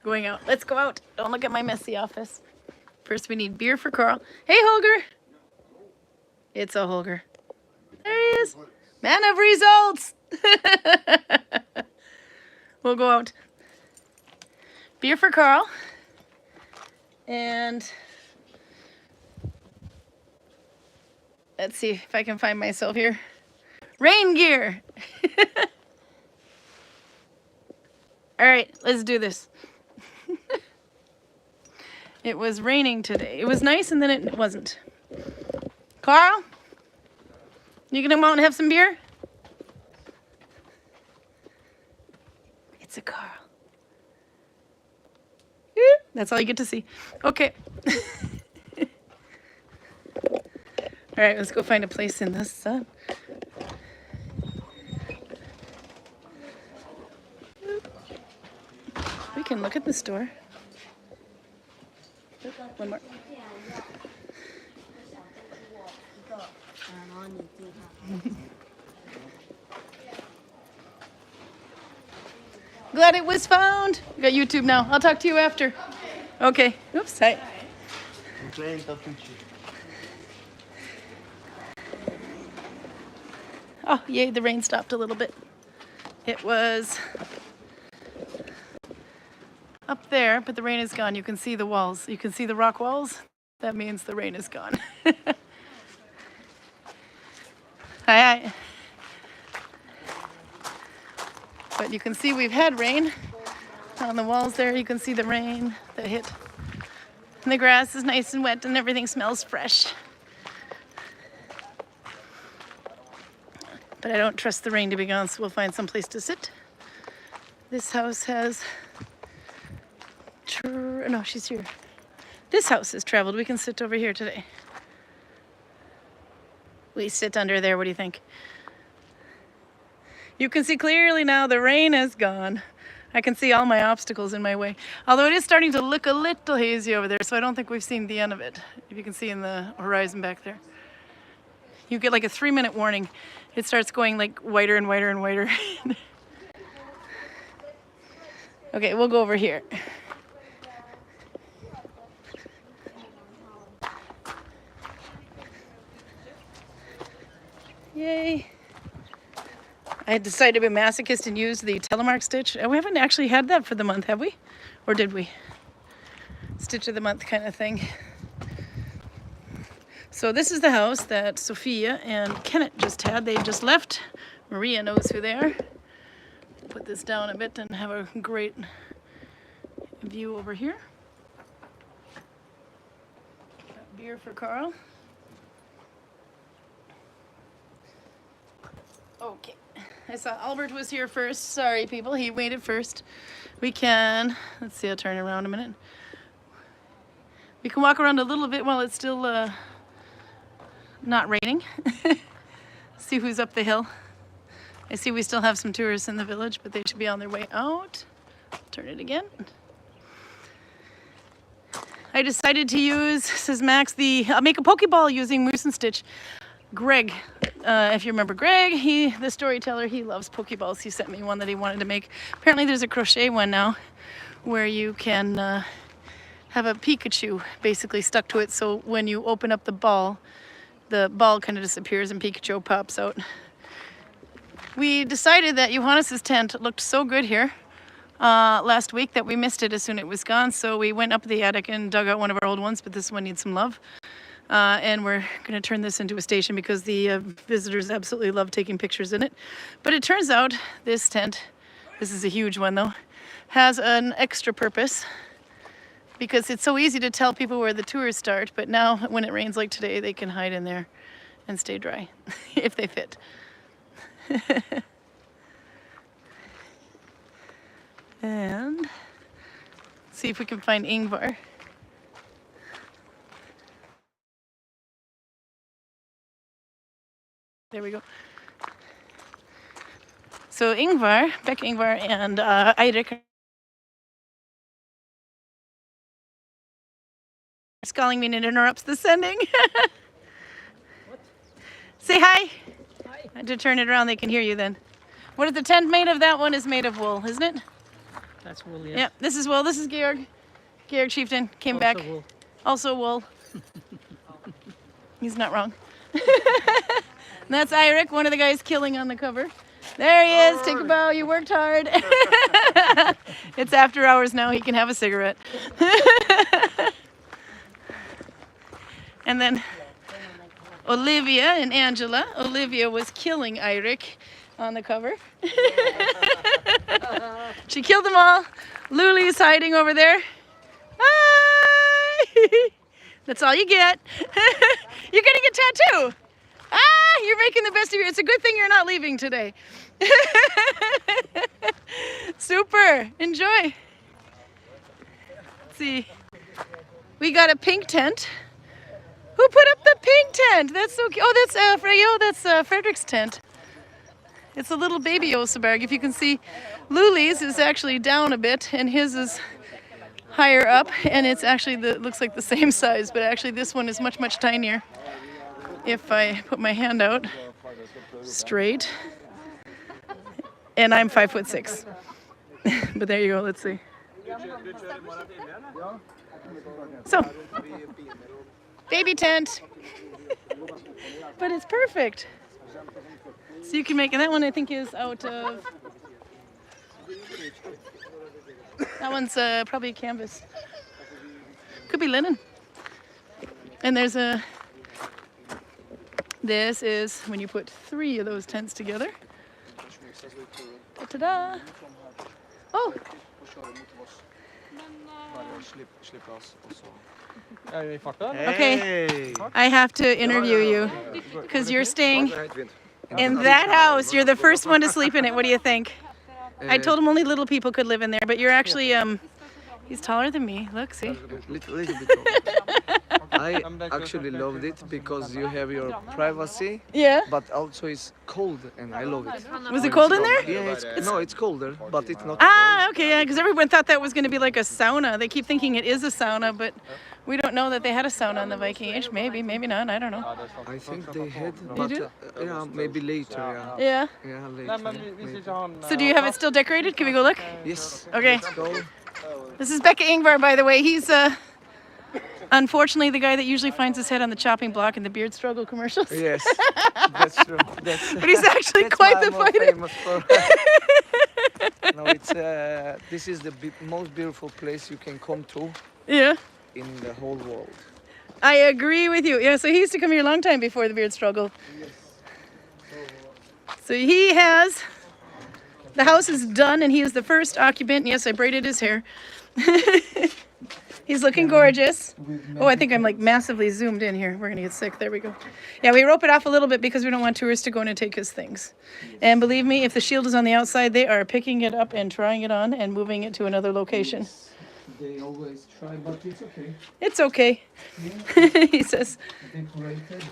Going out. Let's go out. Don't look at my messy office. First we need beer for Karl. Hey, Holger. It's a Holger. There he is. Man of results. We'll go out. Beer for Karl. And let's see if I can find myself here. Rain gear. All right, let's do this. It was raining today. It was nice and then it wasn't. Karl, you gonna come out and have some beer? It's a Karl. That's all you get to see. Okay. All right, let's go find a place in the sun. We can look at the store. One more. Glad it was found. We got YouTube now. I'll talk to you after. Okay. Oops. Hi. Oh, yay, the rain stopped a little bit. It was up there, but the rain is gone. You can see the walls. You can see the rock walls. That means the rain is gone. Hi. But you can see we've had rain on the walls there. You can see the rain that hit. And the grass is nice and wet and everything smells fresh. But I don't trust the rain to be gone, so we'll find some place to sit. This house has... No, she's here. This house has traveled. We can sit over here today. We sit under there. What do you think? You can see clearly now the rain is gone. I can see all my obstacles in my way. Although it is starting to look a little hazy over there, so I don't think we've seen the end of it. If you can see in the horizon back there. You get like a 3-minute warning. It starts going like whiter and whiter and whiter. Okay, we'll go over here. Yay. I decided to be a masochist and use the telemark stitch. We haven't actually had that for the month, have we? Or did we? Stitch of the month kind of thing. So this is the house that Sophia and Kenneth just had. They just left. Maria knows who they are. Put this down a bit and have a great view over here. Got beer for Karl. Okay. I saw Albert was here first. Sorry, people. He waited first. We can... Let's see. I'll turn around a minute. We can walk around a little bit while it's still not raining. See who's up the hill. I see we still have some tourists in the village, but they should be on their way out. Turn it again. I decided to use, says Max, I'll make a Pokeball using Moose and Stitch. Greg, if you remember Greg, the storyteller, he loves Pokeballs. He sent me one that he wanted to make. Apparently there's a crochet one now where you can have a Pikachu basically stuck to it, so when you open up the ball kind of disappears and Pikachu pops out. We decided that Johannes's tent looked so good here last week that we missed it as soon as it was gone, so we went up the attic and dug out one of our old ones, but this one needs some love. And we're going to turn this into a station because the visitors absolutely love taking pictures in it. But it turns out this tent, this is a huge one though, has an extra purpose because it's so easy to tell people where the tours start, but now when it rains like today, they can hide in there and stay dry if they fit. And see if we can find Yngvar. There we go. So Yngvar, Beka Yngvar and Eirik are calling me and it interrupts the sending. What? Say hi. Hi. I had to turn it around, they can hear you then. What is the tent made of? That one is made of wool, isn't it? That's wool, yes. Yeah, this is wool. This is Georg. Georg Chieftain came Also back. wool. Also wool. He's not wrong. And that's Eirik, one of the guys killing on the cover. There he is. Take a bow. You worked hard. It's after hours now. He can have a cigarette. And then Olivia and Angela. Olivia was killing Eirik on the cover. She killed them all. Luli's hiding over there. Hi! That's all you get. You're getting a tattoo. Ah, you're making the best of it. It's a good thing you're not leaving today. Super. Enjoy. Let's see. We got a pink tent. Who put up the pink tent? That's so cute. Oh, that's Freyo. That's Frederick's tent. It's a little baby Oseberg. If you can see, Luli's is actually down a bit, and his is higher up, and it's actually looks like the same size, but actually this one is much, much tinier. If I put my hand out straight, and I'm 5'6". But there you go. Let's see. So, baby tent, but it's perfect. So you can make, and that one I think is out of. That one's probably canvas. Could be linen. And there's a. This is when you put 3 of those tents together. Ta-da! Oh! Okay, I have to interview you because you're staying in that house. You're the first one to sleep in it. What do you think? I told him only little people could live in there, but you're actually he's taller than me. Look, see. Little bit taller. I actually loved it because you have your privacy. Yeah. But also it's cold, and I love it. Was it cold in there? Yeah, it's colder, but it's not. Ah, okay, yeah, because everyone thought that was going to be like a sauna. They keep thinking it is a sauna, but we don't know that they had a sauna on the Viking Age. Maybe, maybe not. I don't know. I think they had, but yeah, maybe later. Yeah. Yeah, later. Maybe. So do you have it still decorated? Can we go look? Yes. Okay. Let's go. This is Beka Yngvar, by the way. He's unfortunately the guy that usually finds his head on the chopping block in the beard struggle commercials. Yes, that's true. But he's actually that's quite why the I'm more fighter. famous for. No, it's this is the most beautiful place you can come to Yeah. in the whole world. I agree with you. Yeah, so he used to come here a long time before the beard struggle. So he has, the house is done and he is the first occupant. Yes, I braided his hair. He's looking gorgeous. Oh, I think I'm like massively zoomed in here. We're gonna get sick. There we go. Yeah, we rope it off a little bit because we don't want tourists to go in and take his things. And believe me, if the shield is on the outside, they are picking it up and trying it on and moving it to another location. They always try, but it's okay. It's okay. Yeah. He says. Decorated.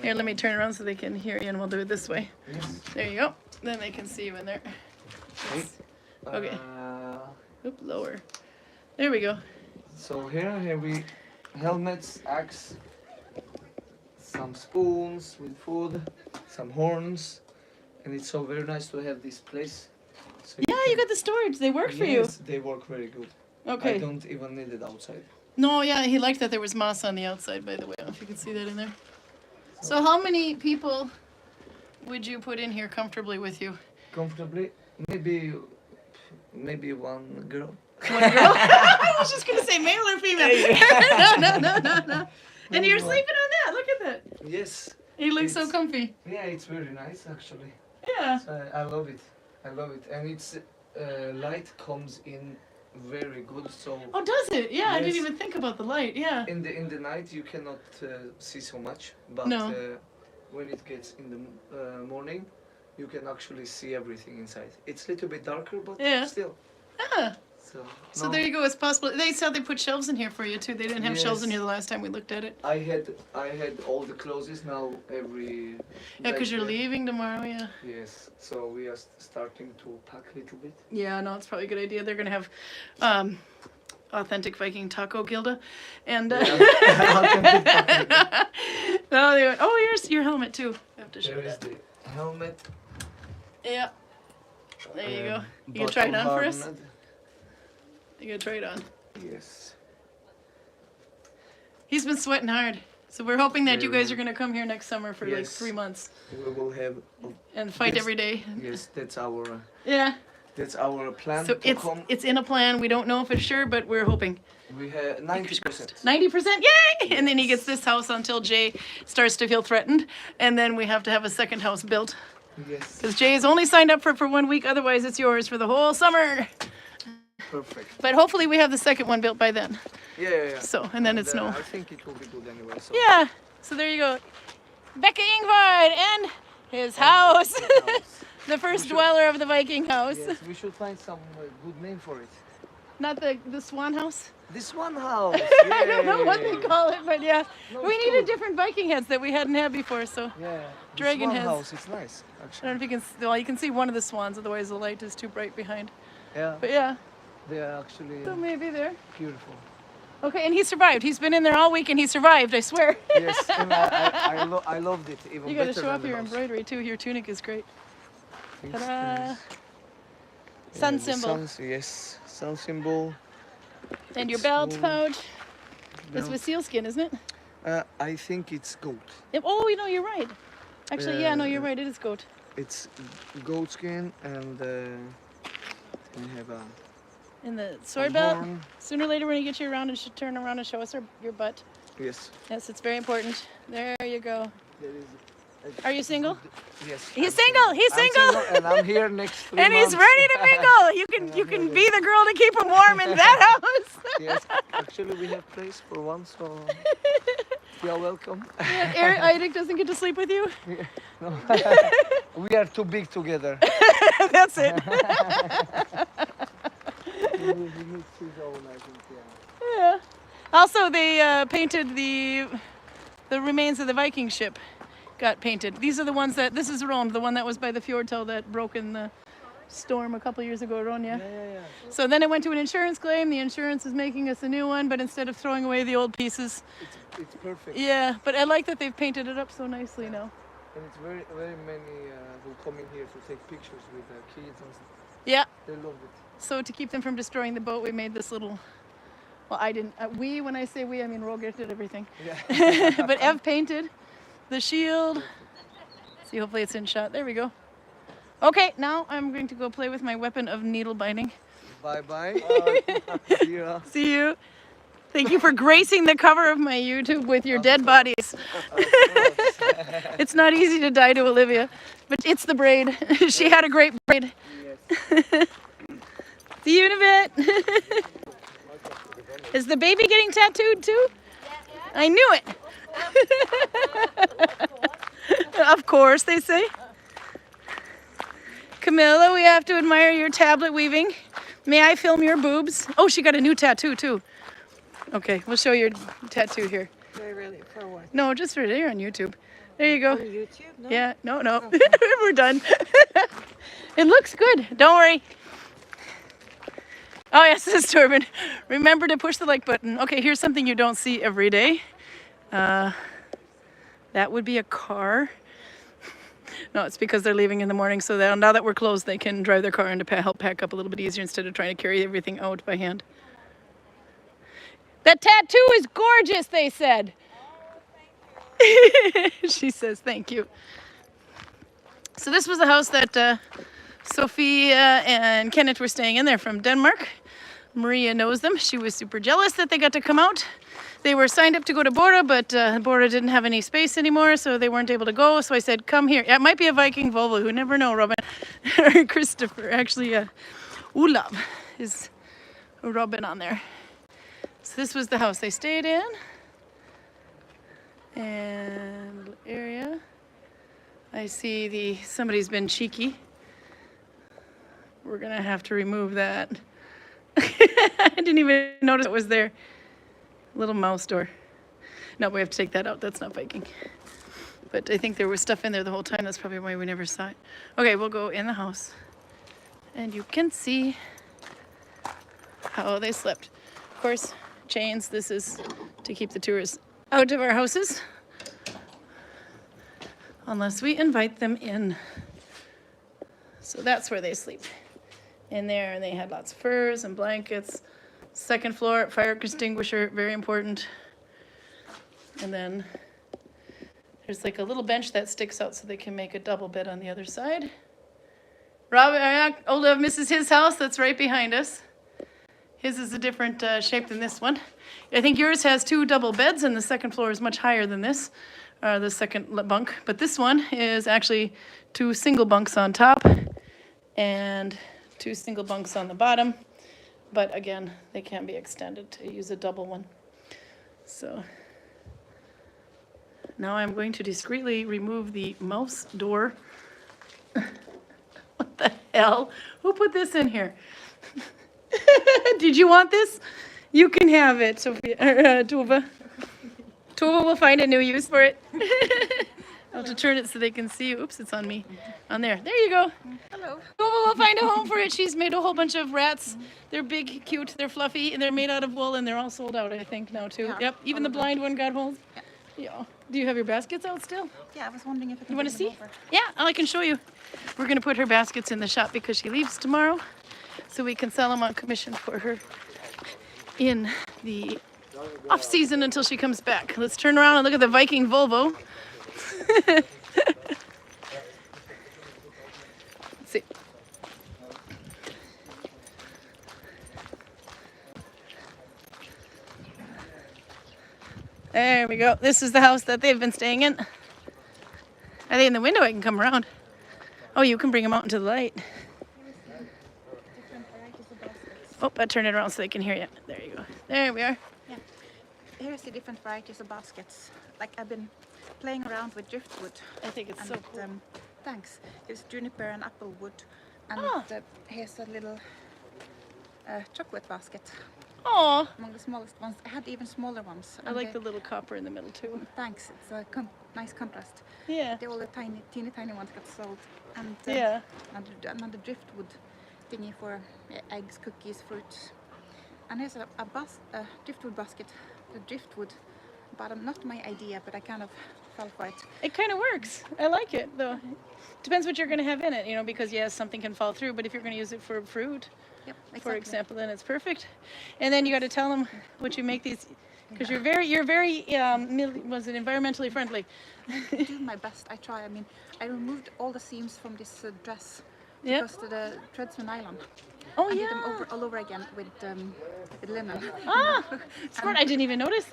Here, let me turn around so they can hear you, and we'll do it this way. Yes. There you go. Then they can see you in there. Okay. Oop, lower. There we go. So here have we helmets, axe, some spoons with food, some horns, and it's so very nice to have this place. So Yeah, you got the storage. They work for you. Yes, they work very good. I Okay. don't even need it outside. No, yeah, he liked that there was moss on the outside, by the way. I don't know if you can see that in there. So how many people would you put in here comfortably with you? Comfortably, maybe one girl. One girl? I was just going to say male or female. No. And you're sleeping on that. Look at that. Yes. He looks so It's- comfy. Yeah, it's very nice actually. Yeah. So I love it. I love it, and it's light comes in very good. So Oh, does it? Yeah, I didn't Yes. even think about the light. Yeah. in the night you cannot see so much, but No. when it gets in the morning, you can actually see everything inside. It's a little bit darker, but Yeah. still. Ah. So no, there you go. It's possible. They said they put shelves in here for you too. They didn't have shelves in Yes. here the last time we looked at it. I had all the clothes now every. Yeah, because you're like, leaving tomorrow. Yeah. Yes, so we are starting to pack a little bit. Yeah, no, it's probably a good idea. They're gonna have authentic Viking taco gilda, and Yeah. no, they went, oh, here's your helmet too. I have to show There is that. the helmet. Yeah. There you go. um, You can try it on bottle for us. hardened. You gotta try it on. Yes. He's been sweating hard. So we're hoping that you Very guys are gonna come here next summer for like Yes. 3 months We will have. and fight This- every day. Yes, that's our. Yeah. That's our plan So to come. it's in a plan. We don't know for sure, but we're hoping. We have 90%. 90%, yay! And then he gets this house until Jay starts to feel threatened, and then we have to have a second house built. Yes. Because Jay is only signed up for 1 week, otherwise it's yours for the whole summer. Perfect. But hopefully we have the second one built by then. Yeah. So, and then it's no. I think it will be good anyway. So. Yeah, so there you go. Beka Yngvar and his house. The first dweller of the Viking house. Yes, we should find some good name for it. Not the swan house. This one house. I don't know what they call it, but yeah. No, We it's needed good. different Viking heads that we hadn't had before, so. Yeah. Dragon this one heads. house. It's nice. I Actually. don't know if you can, well, you can see one of the swans, otherwise the light is too bright behind. Yeah. But yeah, They are actually so maybe there. beautiful. Okay, and he survived. He's been in there all week and he survived, I swear. Yes, and I loved it even You better gotta show than off the your house. embroidery too. Your tunic is great. Thanks, Ta-da. thanks. Sun The symbol. yes, sun symbol. And your It's belt small. pouch. This Belt. was sealskin, isn't it? I think it's goat. Oh, you know, you're right. Actually, yeah, no, you're Uh, right. It is goat. It's goat skin and we have a In the sword belt. horn. Sooner or later, when you get you around, it should turn around and show us your butt. Yes. Yes, it's very important. There you go. There is Are you single? Yes. He's I'm single. He's I'm single. and I'm here next 3 And he's months. ready to mingle. You can be the girl to keep him warm in that house. Yes, actually we have place for one, so you are welcome. Eirik doesn't get to sleep with you. No. We are too big together. That's it. He needs his own, I think. Yeah. Yeah. Also, they painted the remains of the Viking ship. Got painted. These are the ones that. This is Ron, the one that was by the fjordtell that broke in the storm a couple years ago. Ron, yeah. Yeah. So then it went to an insurance claim. The insurance is making us a new one, but instead of throwing away the old pieces, It's perfect. yeah. But I like that they've painted it up so nicely now. And it's very many who come in here to take pictures with their kids and stuff. Yeah. They love it. So to keep them from destroying the boat, we made this little. Well, I didn't. We, when I say we, I mean Roger did everything. Yeah. But Ev painted the shield. See, hopefully it's in shot. There we go. Okay, now I'm going to go play with my weapon of needle binding. Bye. Yeah. See you. Thank you for gracing the cover of my YouTube with your dead bodies. It's not easy to die to Olivia, but it's the braid. She had a great braid. Yes. See you in a bit. Is the baby getting tattooed too? I knew it. Of course, they say. Camilla, we have to admire your tablet weaving. May I film your boobs? Oh, she got a new tattoo too. Okay, we'll show your tattoo here. Really? For what? No, just for here on YouTube. There you go. On YouTube? No? Yeah, no. We're done. It looks good. Don't worry. Oh, yes, this is Torben. Remember to push the like button. Okay, here's something you don't see every day. That would be a car. No, it's because they're leaving in the morning, so that now that we're closed, they can drive their car in to help pack up a little bit easier instead of trying to carry everything out by hand. That tattoo is gorgeous, they said. She says thank you. So this was the house that Sophia and Kenneth were staying in. They're from Denmark. Maria knows them. She was super jealous that they got to come out. They were signed up to go to Bora, but Bora didn't have any space anymore, so they weren't able to go. So I said, come here. It might be a Viking Volvo. You never know, Robin. Or Christopher. Actually, Olav is Robin on there. So this was the house they stayed in. And area. I see somebody's been cheeky. We're gonna have to remove that. I didn't even notice it was there. Little mouse door. No, we have to take that out. That's not Viking. But I think there was stuff in there the whole time. That's probably why we never saw it. Okay, we'll go in the house. And you can see how they slept. Of course, chains. This is to keep the tourists out of our houses. Unless we invite them in. So that's where they sleep. In there, and they had lots of furs and blankets. Second floor, fire extinguisher, very important. And then there's like a little bench that sticks out so they can make a double bed on the other side. Olive misses his house, that's right behind us. His is a different shape than this one. I think yours has 2 double beds and the second floor is much higher than this, the second bunk. But this one is actually 2 single bunks on top and 2 single bunks on the bottom. But again, they can't be extended to use a double one. So now I'm going to discreetly remove the mouse door. What the hell? Who put this in here? Did you want this? You can have it, Sophia, Tova. Tova will find a new use for it. I'll have to turn it so they can see. Oops, it's on me. On there. There you go. Hello. Tova will find a home for it. She's made a whole bunch of rats. They're big, cute, they're fluffy, and they're made out of wool, and they're all sold out, I think, now, too. Yeah, Yep, even the blind one got hold. Yeah. Yeah. Do you have your baskets out still? Yeah, I was wondering if I could You want to bring see? them over. Yeah, I can show you. We're going to put her baskets in the shop because she leaves tomorrow, so we can sell them on commission for her in the off season until she comes back. Let's turn around and look at the Viking Volvo. Let's see. There we go. This is the house that they've been staying in. Are they in the window? I can come around. Oh, you can bring them out into the light. Different varieties of baskets. Oh, I turn it around so they can hear you. There you go. There we are. Yeah. Here's the different varieties of baskets. Like I've been playing around with driftwood. I think it's And so cool. thanks. There's juniper and applewood. And Ah. here's a little chocolate basket. Aw, Among the smallest ones. I had even smaller ones. I and like the little copper in the middle too. Thanks. It's a nice contrast. Yeah. All the teeny ones got sold. And Yeah. another driftwood thingy for eggs, cookies, fruit. And here's a driftwood basket. The driftwood bottom, not my idea, but I kind of fell for it. It kind of works. I like it though. Depends what you're going to have in it, you know, because yes, something can fall through, but if you're going to use it for fruit, Yep, exactly. for example, then it's perfect. And then you got to tell them what you make these, because you're very was it environmentally friendly? I do my best. I try. I mean, I removed all the seams from this dress Yep. because the threads were nylon. Oh I did yeah. them all over again with linen. Ah, smart. I didn't even notice.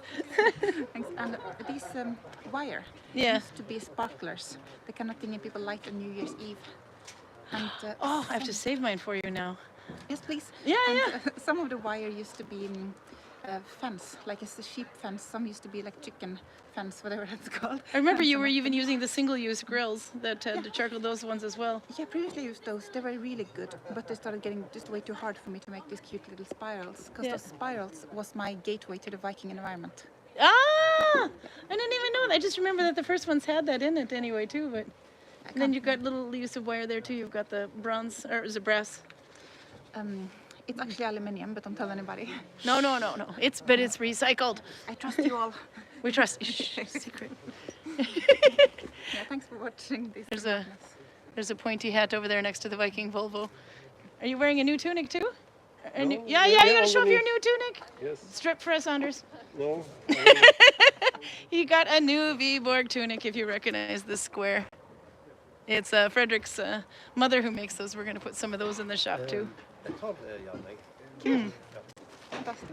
Thanks. And these wire Yeah. used to be sparklers, the kind of thing people light on New Year's Eve. And Oh, I have to save mine for you now. yes, please. Yeah, and, yeah. Some of the wire used to be fence, like it's a sheep fence. Some used to be like chicken fence, whatever that's called. I remember And you some were of even them- using the single-use grills that had the charcoal, those ones as well. Yeah, previously I used those. They were really good, but they started getting just way too hard for me to make these cute little spirals. Because Yeah. those spirals was my gateway to the Viking environment. Ah, I didn't even know that. I just remember that the first ones had that in it anyway too. But and then you've got little use of wire there too. You've got the bronze, or is it brass? It's actually aluminium, but don't tell anybody. No. But it's recycled. I trust you all. We trust. Shh, secret. Yeah, thanks for watching this. There's a pointy hat over there next to the Viking Volvo. Are you wearing a new tunic too? No, Yeah. You gotta show off your new tunic. Yes. Strip for us, Anders. No. He got a new Viborg tunic, if you recognize this square. It's Frederick's mother who makes those. We're going to put some of those in the shop too. Fantastic.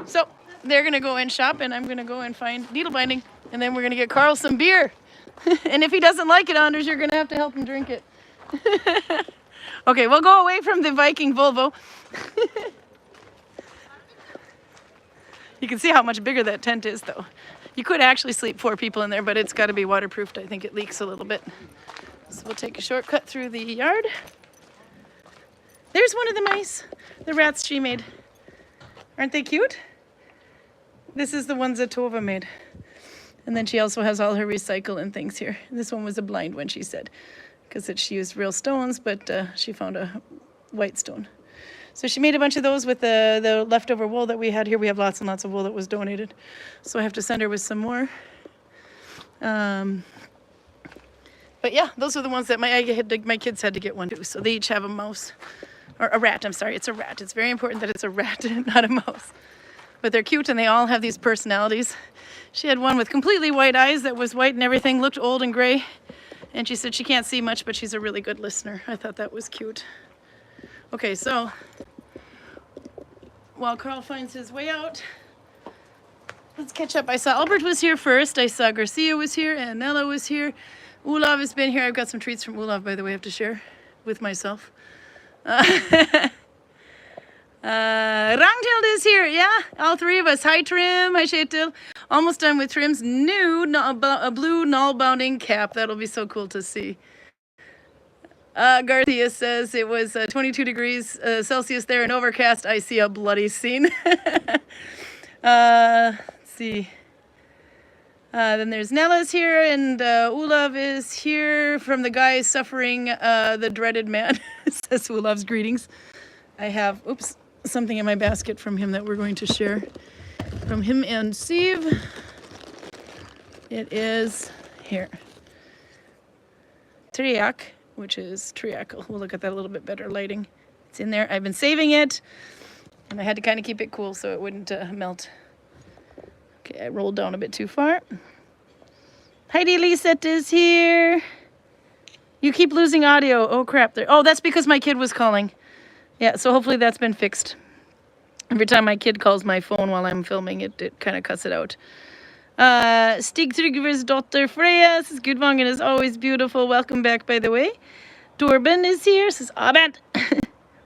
So they're going to go and shop, and I'm going to go and find needle binding, and then we're going to get Karl some beer. And if he doesn't like it, Anders, you're going to have to help him drink it. Okay, we'll go away from the Viking Volvo. You can see how much bigger that tent is, though. You could actually sleep 4 people in there, but it's got to be waterproofed. I think it leaks a little bit. So we'll take a shortcut through the yard. There's one of the mice, the rats she made. Aren't they cute? This is the ones that Tova made. And then she also has all her recycle and things here. This one was a blind one, she said, because she used real stones, but she found a white stone. So she made a bunch of those with the leftover wool that we had here. We have lots and lots of wool that was donated. So I have to send her with some more. But yeah, those are the ones that my kids had to get one too. So they each have a mouse Or a rat, I'm sorry, it's a rat. It's very important that it's a rat, not a mouse. But they're cute and they all have these personalities. She had one with completely white eyes that was white and everything, looked old and gray. And she said she can't see much, but she's a really good listener. I thought that was cute. Okay, so while Karl finds his way out, let's catch up. I saw Albert was here first. I saw Garcia was here and Nella was here. Olav has been here. I've got some treats from Olav, by the way, I have to share with myself. Ragnhild is here, yeah, all three of us. Hi Trim, hi Kjetil. Almost done with Trim's new blue Nalbinding cap. That'll be so cool to see. Garcia says it was 22 degrees Celsius there and overcast. I see a bloody scene. Let's see. Then there's Nella's here and Olav is here from the guy suffering the dreaded man. Says Olav's greetings. I have, oops, something in my basket from him that we're going to share from him and Steve. It is here. Triak, which is triacle. We'll look at that a little bit better lighting. It's in there. I've been saving it and I had to kind of keep it cool so it wouldn't melt. Okay, I rolled down a bit too far. Heidi Lisette is here. You keep losing audio. Oh crap. Oh, that's because my kid was calling. Yeah, so hopefully that's been fixed. Every time my kid calls my phone while I'm filming, it kind of cuts it out. Stig Trygve's daughter Freya says Gudvangen is always beautiful. Welcome back, by the way. Torben is here. Says Abend.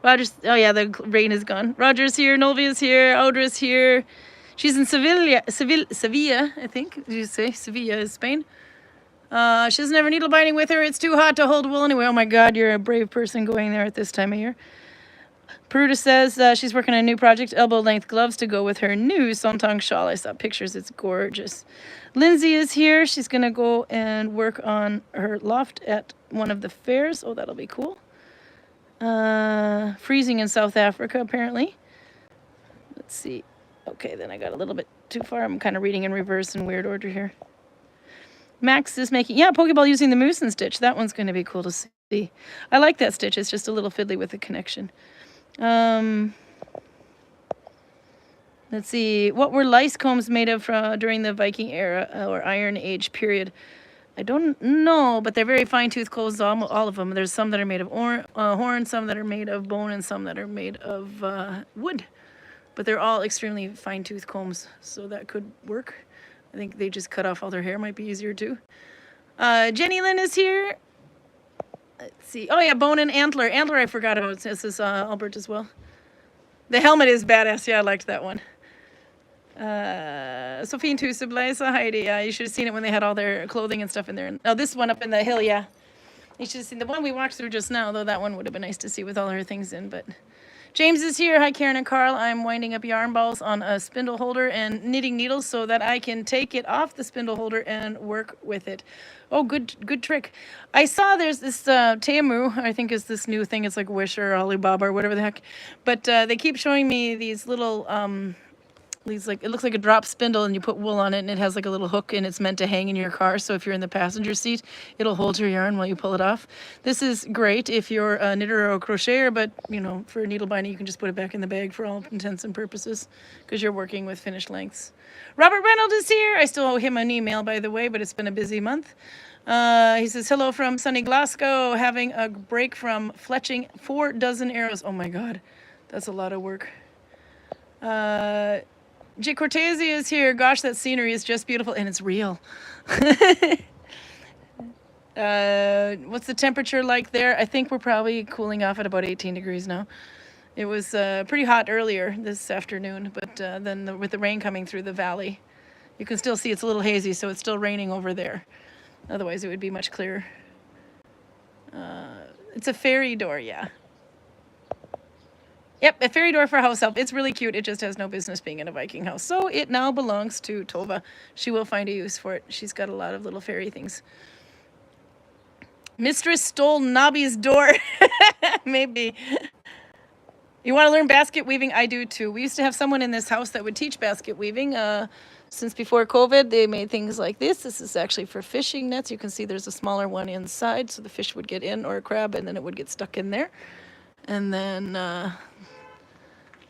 Roger's. Oh yeah, the rain is gone. Roger's here. Nolvia's here. Audra's here. She's in Sevilla, I think. Did you say Sevilla is Spain? She doesn't have her needle binding with her. It's too hot to hold wool anyway. Oh my God, you're a brave person going there at this time of year. Peruta says she's working on a new project, elbow-length gloves to go with her new Sontang shawl. I saw pictures. It's gorgeous. Lindsay is here. She's going to go and work on her loft at one of the fairs. Oh, that'll be cool. Freezing in South Africa, apparently. Let's see. Okay, then I got a little bit too far. I'm kind of reading in reverse in weird order here. Max is making, yeah, Pokeball using the Moosin stitch. That one's going to be cool to see. I like that stitch. It's just a little fiddly with the connection. Let's see. What were lice combs made of during the Viking era or Iron Age period? I don't know, but they're very fine-tooth clothes, all of them. There's some that are made of horn, some that are made of bone, and some that are made of wood. But they're all extremely fine-tooth combs, so that could work. I think they just cut off all their hair. Might be easier, too. Jenny Lynn is here. Let's see. Oh, yeah, bone and antler. Antler I forgot about. This is Albert as well. The helmet is badass. Yeah, I liked that one. Sophie and Tusa, Blaisa, Heidi. Yeah, you should have seen it when they had all their clothing and stuff in there. Oh, this one up in the hill, yeah. You should have seen the one we walked through just now, though that one would have been nice to see with all her things in. But James is here. Hi, Karin and Karl. I'm winding up yarn balls on a spindle holder and knitting needles so that I can take it off the spindle holder and work with it. Oh, good trick. I saw there's this Temu, I think is this new thing. It's like Wish or Alibaba or whatever the heck. But they keep showing me these little, it looks like a drop spindle and you put wool on it and it has like a little hook and it's meant to hang in your car. So if you're in the passenger seat, it'll hold your yarn while you pull it off. This is great if you're a knitter or a crocheter, but you know, for needle binding, you can just put it back in the bag for all intents and purposes because you're working with finished lengths. Robert Reynolds is here. I still owe him an email, by the way, but it's been a busy month. He says, hello from sunny Glasgow, having a break from fletching 4 dozen arrows. Oh my God, that's a lot of work. J. Cortese is here. Gosh, that scenery is just beautiful, and it's real. What's the temperature like there? I think we're probably cooling off at about 18 degrees now. It was pretty hot earlier this afternoon, but then with the rain coming through the valley, you can still see it's a little hazy, so it's still raining over there. Otherwise, it would be much clearer. It's a fairy door, yeah. Yep, a fairy door for house help. It's really cute. It just has no business being in a Viking house. So it now belongs to Tova. She will find a use for it. She's got a lot of little fairy things. Mistress stole Nobby's door. Maybe. You want to learn basket weaving? I do too. We used to have someone in this house that would teach basket weaving. Since before COVID, they made things like this. This is actually for fishing nets. You can see there's a smaller one inside, so the fish would get in, or a crab, and then it would get stuck in there. And then I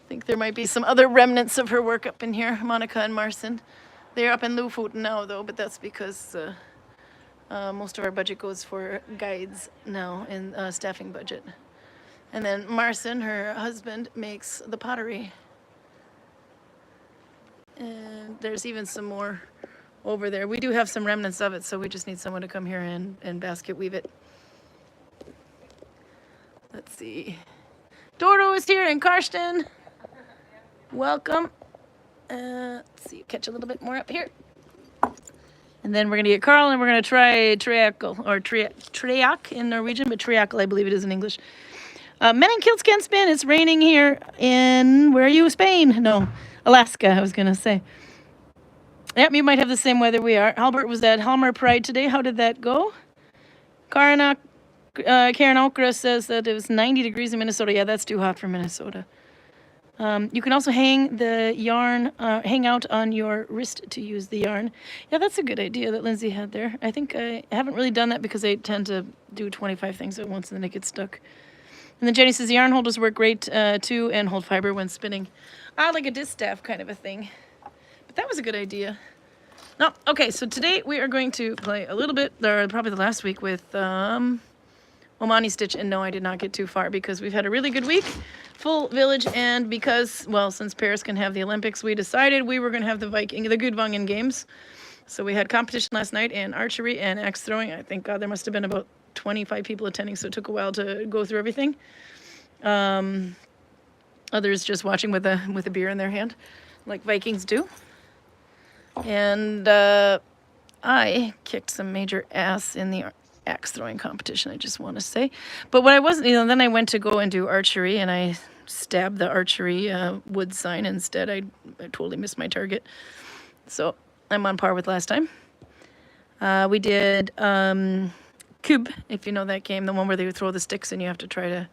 think there might be some other remnants of her work up in here, Monica and Marcin. They're up in Lofoten now, though, but that's because most of our budget goes for guides now in staffing budget. And then Marcin, her husband, makes the pottery. And there's even some more over there. We do have some remnants of it, so we just need someone to come here and basket weave it. Let's see. Dodo is here and Karsten. Welcome. Let's see, catch a little bit more up here. And then we're going to get Karl and we're going to try treacle, or treak in Norwegian, but treacle I believe it is in English. Men in kilts can spin. It's raining here in, where are you, Spain? No, Alaska, I was going to say. Yep, you might have the same weather we are. Albert was at Halmar Pride today. How did that go? Karin Okra says that it was 90 degrees in Minnesota. Yeah, that's too hot for Minnesota. You can also hang the yarn, hang out on your wrist to use the yarn. Yeah, that's a good idea that Lindsay had there. I think I haven't really done that because I tend to do 25 things at once and then it gets stuck. And then Jenny says the yarn holders work great too and hold fiber when spinning. Like a distaff kind of a thing. But that was a good idea. No, okay, so today we are going to play a little bit, or probably the last week, with Omani stitch. And no, I did not get too far because we've had a really good week. Full village, and because, well, since Paris can have the Olympics, we decided we were going to have the Gudvangen Games. So we had competition last night in archery and axe throwing. I think, God, there must have been about 25 people attending, so it took a while to go through everything. Others just watching with a beer in their hand, like Vikings do. And I kicked some major ass in the axe throwing competition, I just want to say. But what I wasn't, then I went to go and do archery, and I stabbed the archery wood sign instead. I totally missed my target. So I'm on par with last time. We did Cube, if you know that game, the one where they throw the sticks and you have to try to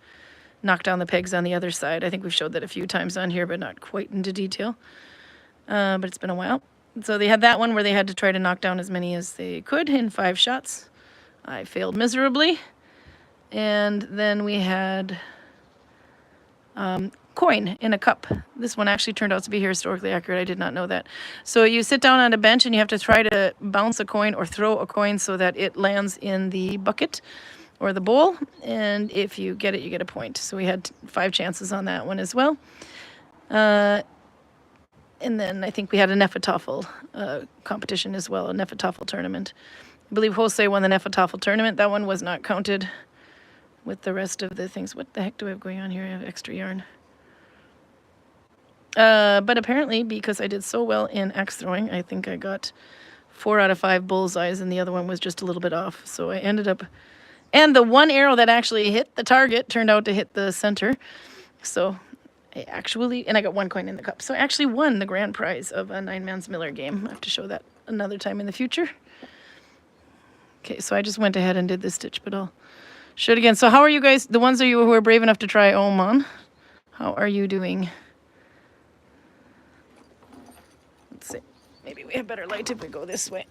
knock down the pegs on the other side. I think we've showed that a few times on here, but not quite into detail. But it's been a while. So they had that one where they had to try to knock down as many as they could in 5 shots. I failed miserably. And then we had coin in a cup. This one actually turned out to be historically accurate. I did not know that. So you sit down on a bench and you have to try to bounce a coin or throw a coin so that it lands in the bucket or the bowl. And if you get it, you get a point. So we had 5 chances on that one as well. And then I think we had a Nefertafel competition as well, a Nefertafel tournament. I believe Jose won the Nefertafel tournament. That one was not counted with the rest of the things. What the heck do I have going on here? I have extra yarn. But apparently, because I did so well in axe throwing, I think I got 4 out of 5 bullseyes, and the other one was just a little bit off. So I ended up... And the one arrow that actually hit the target turned out to hit the center. So... and I got 1 coin in the cup. So I actually won the grand prize of a 9-man's Miller game. I have to show that another time in the future. Okay, so I just went ahead and did this stitch, but I'll show it again. So how are you guys, the ones of you who are brave enough to try Oman, how are you doing? Let's see. Maybe we have better light if we go this way.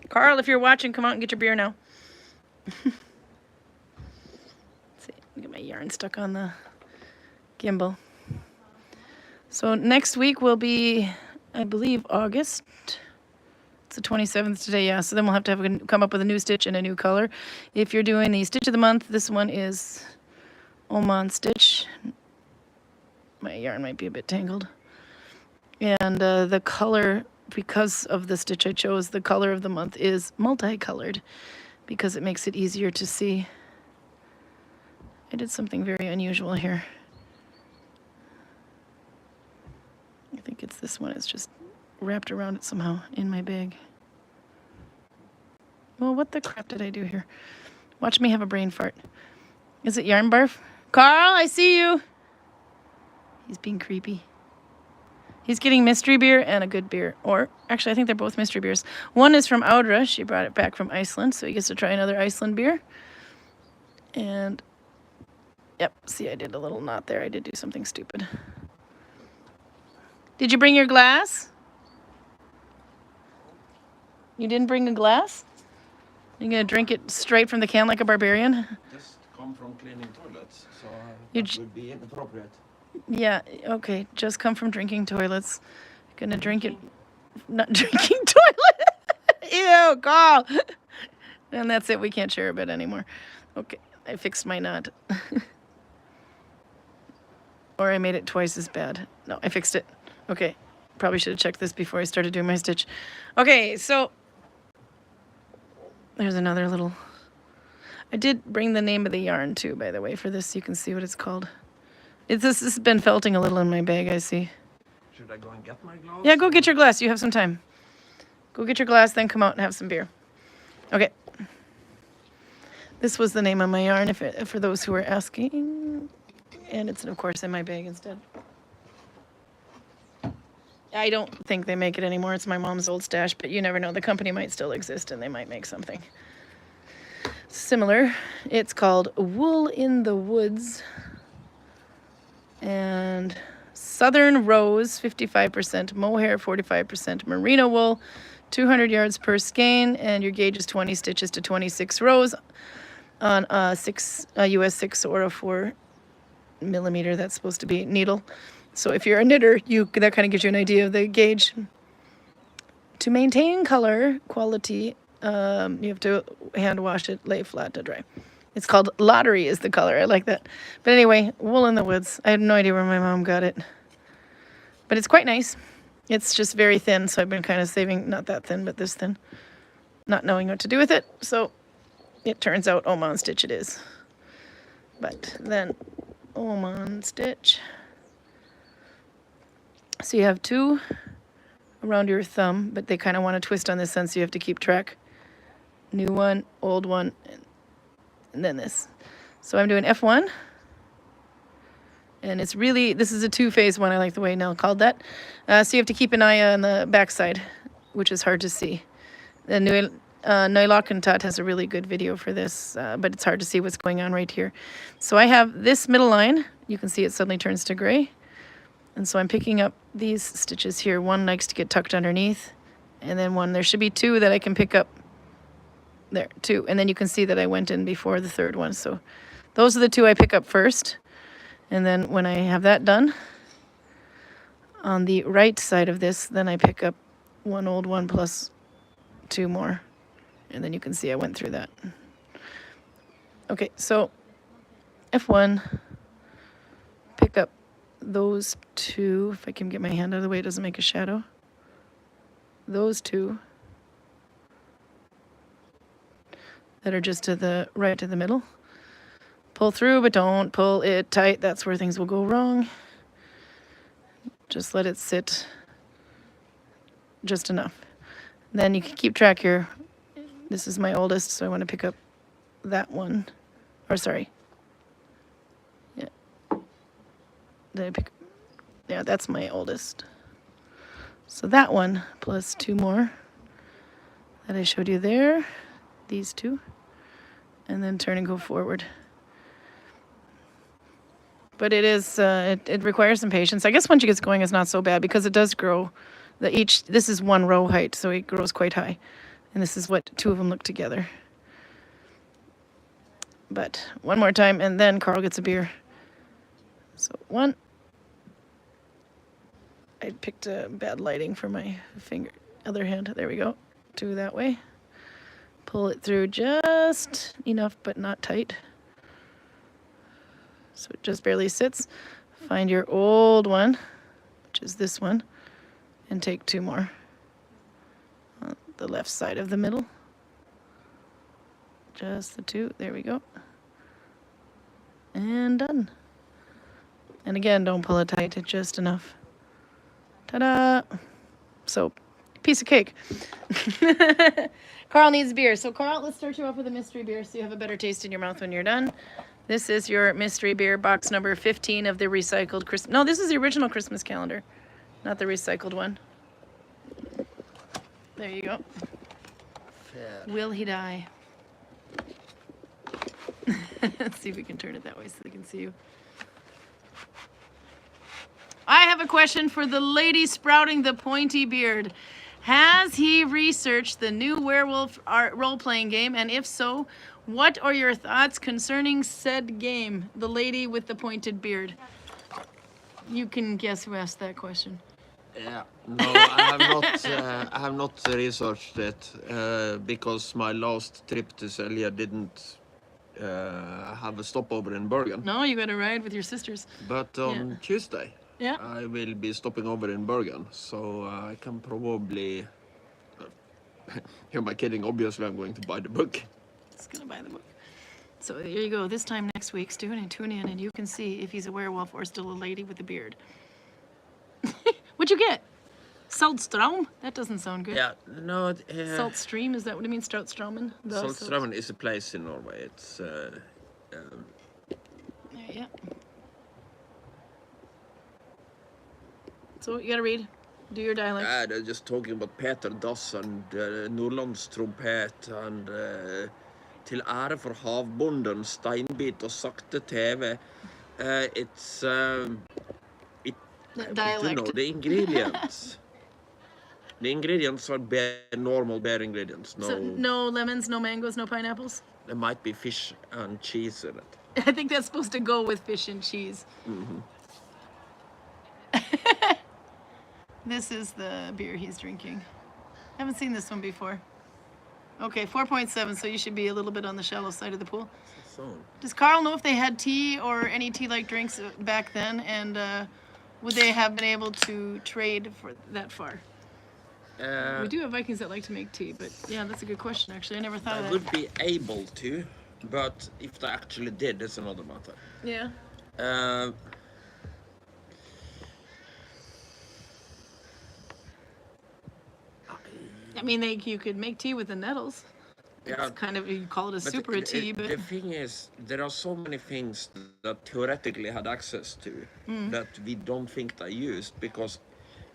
Karl, if you're watching, come out and get your beer now. Let's see. Get my yarn stuck on the gimbal. So next week will be, I believe, August. It's the 27th today, yeah. So then we'll have to come up with a new stitch and a new color. If you're doing the stitch of the month, this one is Oman stitch. My yarn might be a bit tangled. And the color, because of the stitch I chose, the color of the month is multicolored because it makes it easier to see. I did something very unusual here. I think it's this one. It's just wrapped around it somehow in my bag. Well, what the crap did I do here? Watch me have a brain fart. Is it yarn barf? Karl, I see you. He's being creepy. He's getting mystery beer and a good beer. Or, actually, I think they're both mystery beers. One is from Audra. She brought it back from Iceland, so he gets to try another Iceland beer. And, yep, see, I did a little knot there. I did do something stupid. Did you bring your glass? You didn't bring a glass? You're going to drink it straight from the can like a barbarian? Just come from cleaning toilets, so You that j- would be inappropriate. Yeah, okay. Just come from drinking toilets. Gonna drink it. Not drinking toilet. Ew, Carl. And that's it. We can't share a bed anymore. Okay, I fixed my knot. Or I made it twice as bad. No, I fixed it. Okay, probably should have checked this before I started doing my stitch. Okay, so there's another little. I did bring the name of the yarn too, by the way, for this. So you can see what it's called. This has been felting a little in my bag, I see. Should I go and get my gloves? Yeah, go get your glass. You have some time. Go get your glass, then come out and have some beer. Okay. This was the name of my yarn, for those who were asking. And it's, of course, in my bag instead. I don't think they make it anymore. It's my mom's old stash, but you never know. The company might still exist, and they might make something similar. It's called Wool in the Woods. And Southern Rose, 55%, mohair, 45%, merino wool, 200 yards per skein, and your gauge is 20 stitches to 26 rows on a US 6 or a 4 millimeter, that's supposed to be, needle. So if you're a knitter, that kind of gives you an idea of the gauge. To maintain color quality, you have to hand wash it, lay flat to dry. It's called Lottery is the color. I like that. But anyway, Wool in the Woods. I have no idea where my mom got it. But it's quite nice. It's just very thin, so I've been kind of saving, not that thin, but this thin. Not knowing what to do with it. So it turns out Oman stitch it is. But then Oman stitch. So you have 2 around your thumb, but they kind of want to twist on this end, so you have to keep track. New one, old one, and then this. So I'm doing F1. And it's really, this is a 2-phase one. I like the way Nell called that. So you have to keep an eye on the backside, which is hard to see. The Neulokentat has a really good video for this, but it's hard to see what's going on right here. So I have this middle line. You can see it suddenly turns to gray. And so I'm picking up these stitches here. One likes to get tucked underneath, and then one, there should be 2 that I can pick up. There, 2. And then you can see that I went in before the 3rd one. So those are the 2 I pick up first. And then when I have that done, on the right side of this, then I pick up 1 old one plus 2 more. And then you can see I went through that. Okay, so F1, pick up those 2. If I can get my hand out of the way, it doesn't make a shadow. Those 2 that are just to the right to the middle. Pull through, but don't pull it tight. That's where things will go wrong. Just let it sit just enough. Then you can keep track here. This is my oldest, so I want to pick up that one. Or sorry. Yeah. Did I pick? Yeah, that's my oldest. So that one plus 2 more that I showed you there. These 2. And then turn and go forward. But it is, it requires some patience. I guess once it gets going, it's not so bad because it does grow. This is 1 row height, so it grows quite high. And this is what 2 of them look together. But one more time, and then Karl gets a beer. So 1. I picked bad lighting for my finger. Other hand, there we go. 2 that way. Pull it through just enough, but not tight. So it just barely sits. Find your old one, which is this one, and take 2 more on the left side of the middle. Just the 2, there we go. And done. And again, don't pull it tight, it's just enough. Ta-da! So, piece of cake. Karl needs beer. So Karl, let's start you off with a mystery beer so you have a better taste in your mouth when you're done. This is your mystery beer, box number 15 of the recycled Christmas. No, this is the original Christmas calendar, not the recycled one. There you go. Fair. Will he die? Let's see if we can turn it that way so they can see you. I have a question for the lady sprouting the pointy beard. Has he researched the new werewolf role-playing game? And if so, What are your thoughts concerning said game? The lady with the pointed beard. You can guess who asked that question. Yeah, no, I have not researched it because my last trip to Celje didn't have a stopover in Bergen. No, you got to ride with your sisters. But on Tuesday, Yeah. I will be stopping over in Bergen, so I can probably. You're my kidding. Obviously, I'm going to buy the book. It's gonna buy the book. So there you go. This time next week, tune in, and you can see if he's a werewolf or still a lady with a beard. What'd you get? Saltstrom? That doesn't sound good. Yeah, no. Salt stream, is that what it means? Stroutstraumen? Saltstraumen is a place in Norway. It's Yeah. So you gotta read. Do your dialect. they're just talking about Peter Dass and Nordlandstrompet and til ære for havbonden, steinbit og sakte TV. It's I Dialect. don't know the ingredients. The ingredients are normal bear ingredients. No, So no lemons, no mangoes, no pineapples? there might be fish and cheese in it. I think that's supposed to go with fish and cheese. This is the beer he's drinking. Haven't seen this one before. Okay, 4.7, so you should be a little bit on the shallow side of the pool. So, Does Karl know if they had tea or any tea-like drinks back then, and would they have been able to trade for that far? We do have Vikings that like to make tea, but yeah, that's a good question, actually. I never thought I of that. would be able to, but if they actually did, that's another matter. Yeah. I mean, you could make tea with the nettles. Yeah, It's kind of, you call it a but soup or a tea, the but thing is, there are so many things that theoretically had access to that we don't think they used, because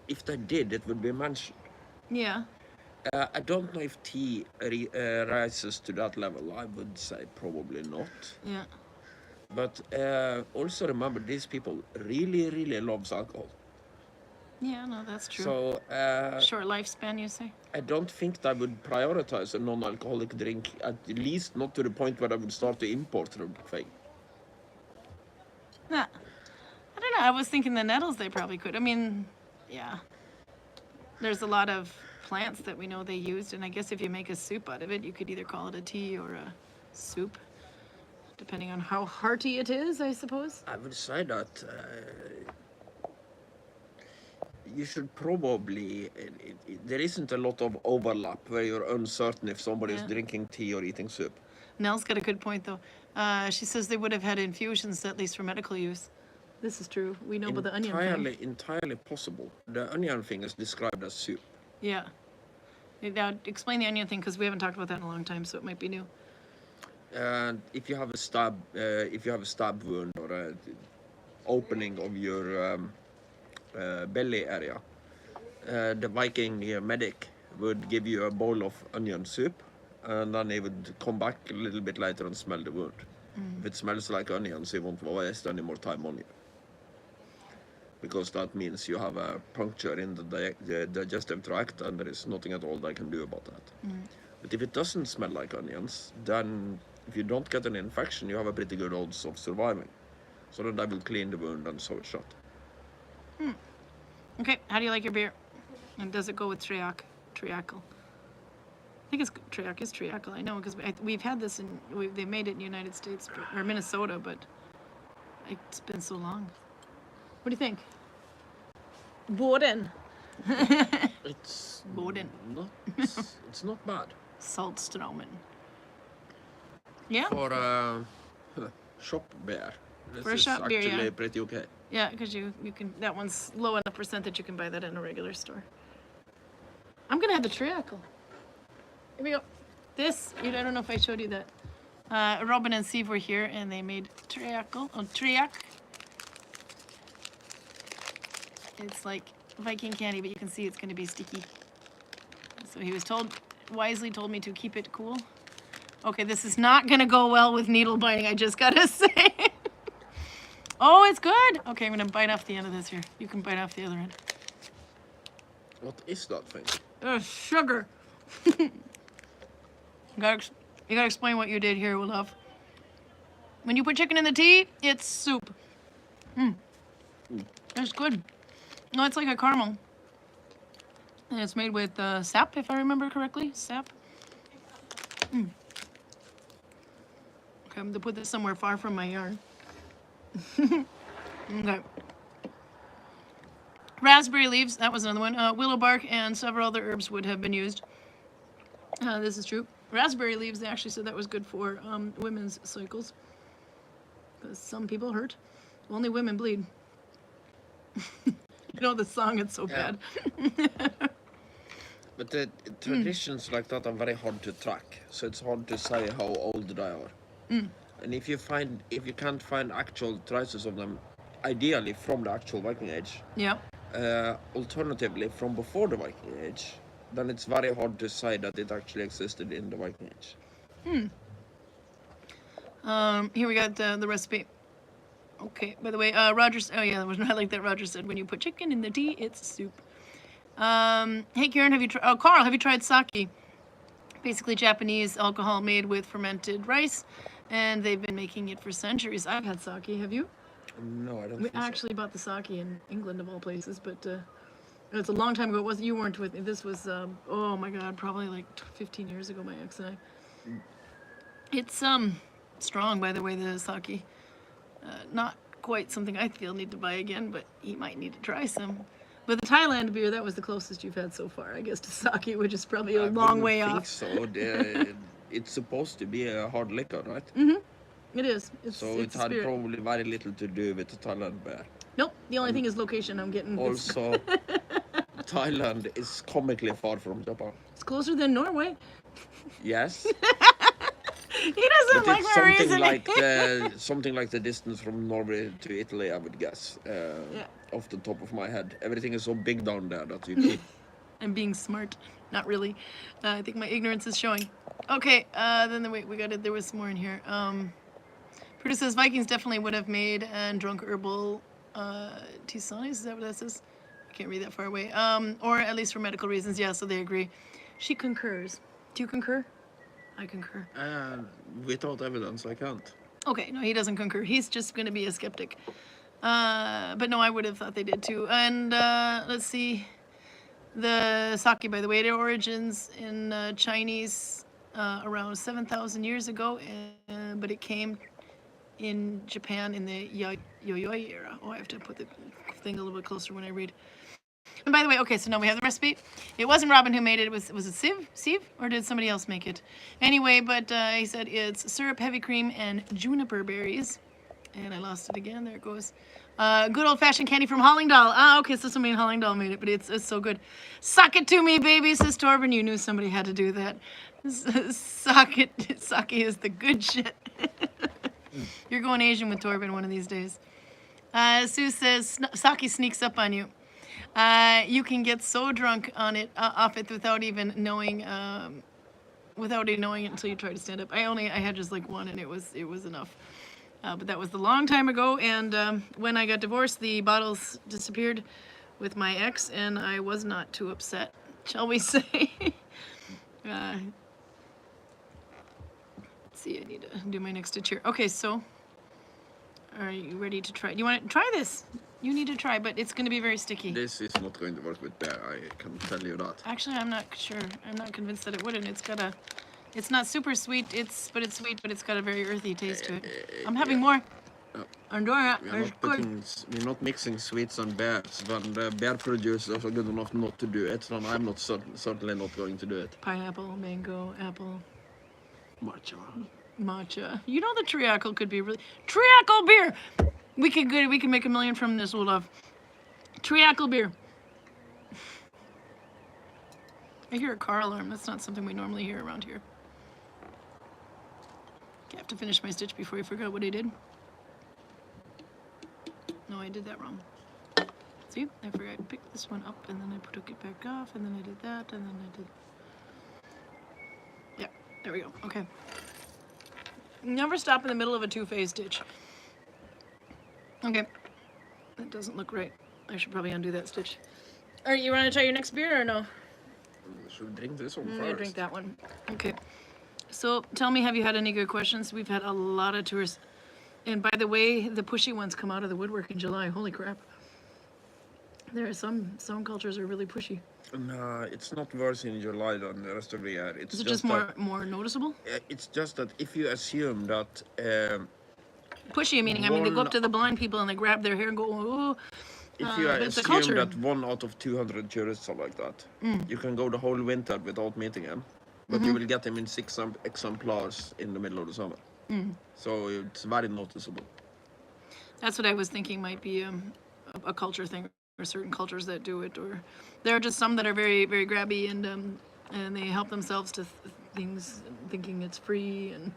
if they did, it would be mentioned. yeah. I don't know if tea rises to that level. I would say probably not. Yeah. But also remember, these people really, really loves alcohol. Yeah, no, that's true. So Short lifespan, you say? I don't think they would prioritize a non-alcoholic drink, at least not to the point where I would start to import the thing. Yeah. I don't know. I was thinking the nettles they probably could. I mean, yeah. There's a lot of plants that we know they used, and I guess if you make a soup out of it, you could either call it a tea or a soup, depending on how hearty it is, I suppose. I would say that you should probably, there isn't a lot of overlap where you're uncertain if somebody is Yeah. drinking tea or eating soup. Nell's got a good point, though. She says they would have had infusions, at least for medical use. This is true. We know about the onion thing. Entirely possible. The onion thing is described as soup. Yeah. Now, explain the onion thing, because we haven't talked about that in a long time, so it might be new. And if you have a stab wound or a opening of your belly area, the Viking medic would give you a bowl of onion soup, and then he would come back a little bit later and smell the wound. If it smells like onions, he won't waste any more time on you, because that means you have a puncture in the digestive tract, and there is nothing at all they can do about that. But if it doesn't smell like onions, then if you don't get an infection, you have a pretty good odds of surviving. So then they will clean the wound and sew it shut. Okay, how do you like your beer? And does it go with Triac? Triacle? I think it's Triac is Triacle. I know, because we've had this they made it in the United States or Minnesota, but it's been so long. What do you think? Boden. It's Boden. it's not bad Saltstraumen. Yeah. for a shop beer. This For a is shop beer, actually yeah. pretty okay. Yeah, because you can, that one's low enough percent that you can buy that in a regular store. I'm gonna have the Triacle. Here we go. This, I don't know if I showed you that. Robin and Steve were here and they made Triacle, Triac. It's like Viking candy, but you can see it's gonna be sticky. So he was wisely told me to keep it cool. Okay, this is not gonna go well with needle binding, I just gotta say. Oh, it's good. Okay, I'm gonna bite off the end of this here. You can bite off the other end. What is that thing? Sugar. You gotta explain what you did here, love. When you put chicken in the tea, it's soup. It's good. No, it's like a caramel. And it's made with sap, if I remember correctly. Sap. Okay, I'm gonna put this somewhere far from my yarn. Okay. Raspberry leaves, that was another one. Willow bark and several other herbs would have been used. This is true. Raspberry leaves, they actually said that was good for women's cycles. Because some people hurt. Only women bleed. You know the song, it's so bad. But the traditions like that are very hard to track, so it's hard to say how old they are. And if you can't find actual traces of them, ideally from the actual Viking Age, Yeah. Alternatively from before the Viking Age, then it's very hard to say that it actually existed in the Viking Age. Here we got the recipe. Okay, by the way, Roger's, oh yeah, I like that Roger said, when you put chicken in the tea, it's soup. Hey Karin, Karl, have you tried sake? Basically Japanese alcohol made with fermented rice, and they've been making it for centuries. I've had sake, have you? No, I don't We think so. actually bought the sake in England of all places, but it's a long time ago. You weren't with me. This was, oh my God, probably like 15 years ago, my ex and I. It's strong, by the way, the sake. Not quite something I feel need to buy again, but he might need to try some. But the Thailand beer, that was the closest you've had so far, I guess, to sake, which is probably a long way I off. think so. It's supposed to be a hard liquor, right? It is. It's It a had spirit. probably very little to do with the Thailand beer. Nope. The only thing is location. I'm getting. Also, Thailand is comically far from Japan. It's closer than Norway. Yes, He doesn't but like it's my reasoning. something like the distance from Norway to Italy, I would guess. Off the top of my head, everything is so big down there that you keep. I'm being smart. Not really. I think my ignorance is showing. Okay. Then wait, we got it. There was some more in here. Producer says Vikings definitely would have made and drunk herbal tisanes. Is that what that says? I can't read that far away. Or at least for medical reasons. Yeah, so they agree. She concurs. Do you concur? I concur. Without evidence, I can't. Okay, no, he doesn't concur. He's just going to be a skeptic. But no, I would have thought they did too. And let's see. The sake, by the way, their origins in Chinese around 7,000 years ago, but it came in Japan in the Yayoi era. Oh, I have to put the thing a little bit closer when I read. And by the way, okay, so now we have the recipe. It wasn't Robin who made it. Was it Siv? Or did somebody else make it? Anyway, but he said it's syrup, heavy cream, and juniper berries. And I lost it again. There it goes. Good old-fashioned candy from Hallingdal. Ah, okay, so somebody in Hallingdal made it, but it's so good. Suck it to me, baby, says Torben. You knew somebody had to do that. Sake is the good shit. You're going Asian with Torben one of these days. Sue says sake sneaks up on you. You can get so drunk on it, off it, without even knowing it until you try to stand up. I had just like one, and it was enough. But that was a long time ago, and when I got divorced, the bottles disappeared with my ex, and I was not too upset, shall we say. Let's see, I need to do my next stitch here. Okay, so are you ready to try? Do you want to try this? You need to try, but it's going to be very sticky. This is not going to work with beer, I can tell you that. Actually, I'm not sure. I'm not convinced that it wouldn't. It's not super sweet. It's sweet, but it's got a very earthy taste to it. I'm having more. Andorra, We're not mixing sweets and beers. When the beer producers are good enough not to do it, then I'm not certainly not going to do it. Pineapple, mango, apple, Matcha. You know the treacle could be really treacle beer. We can make $1 million from this, Olaf. Treacle beer. I hear a car alarm. That's not something we normally hear around here. I have to finish my stitch before I forgot what I did. No, I did that wrong. See, I forgot to pick this one up, and then I took it back off, and then I did that, and then I did... Yeah, there we go. Okay. Never stop in the middle of a two-phase stitch. Okay. That doesn't look right. I should probably undo that stitch. All right, you want to try your next beer or no? Should we drink this one I'm first? gonna drink that one. Okay. So tell me, have you had any good questions? We've had a lot of tours. And by the way, the pushy ones come out of the woodwork in July. Holy crap. There are some cultures are really pushy. No, it's not worse in July than the rest of the year. Is it just more noticeable? It's just that if you assume that Pushy meaning, I mean, they go up to the blind people and they grab their hair and go, oh. if you but it's a assume culture. that 1 out of 200 tourists are like that, you can go the whole winter without meeting them, but you will get them in 6 exemplars in the middle of the summer. So it's very noticeable. That's what I was thinking might be a culture thing, or certain cultures that do it, or there are just some that are very, very grabby and they help themselves to things thinking it's free, and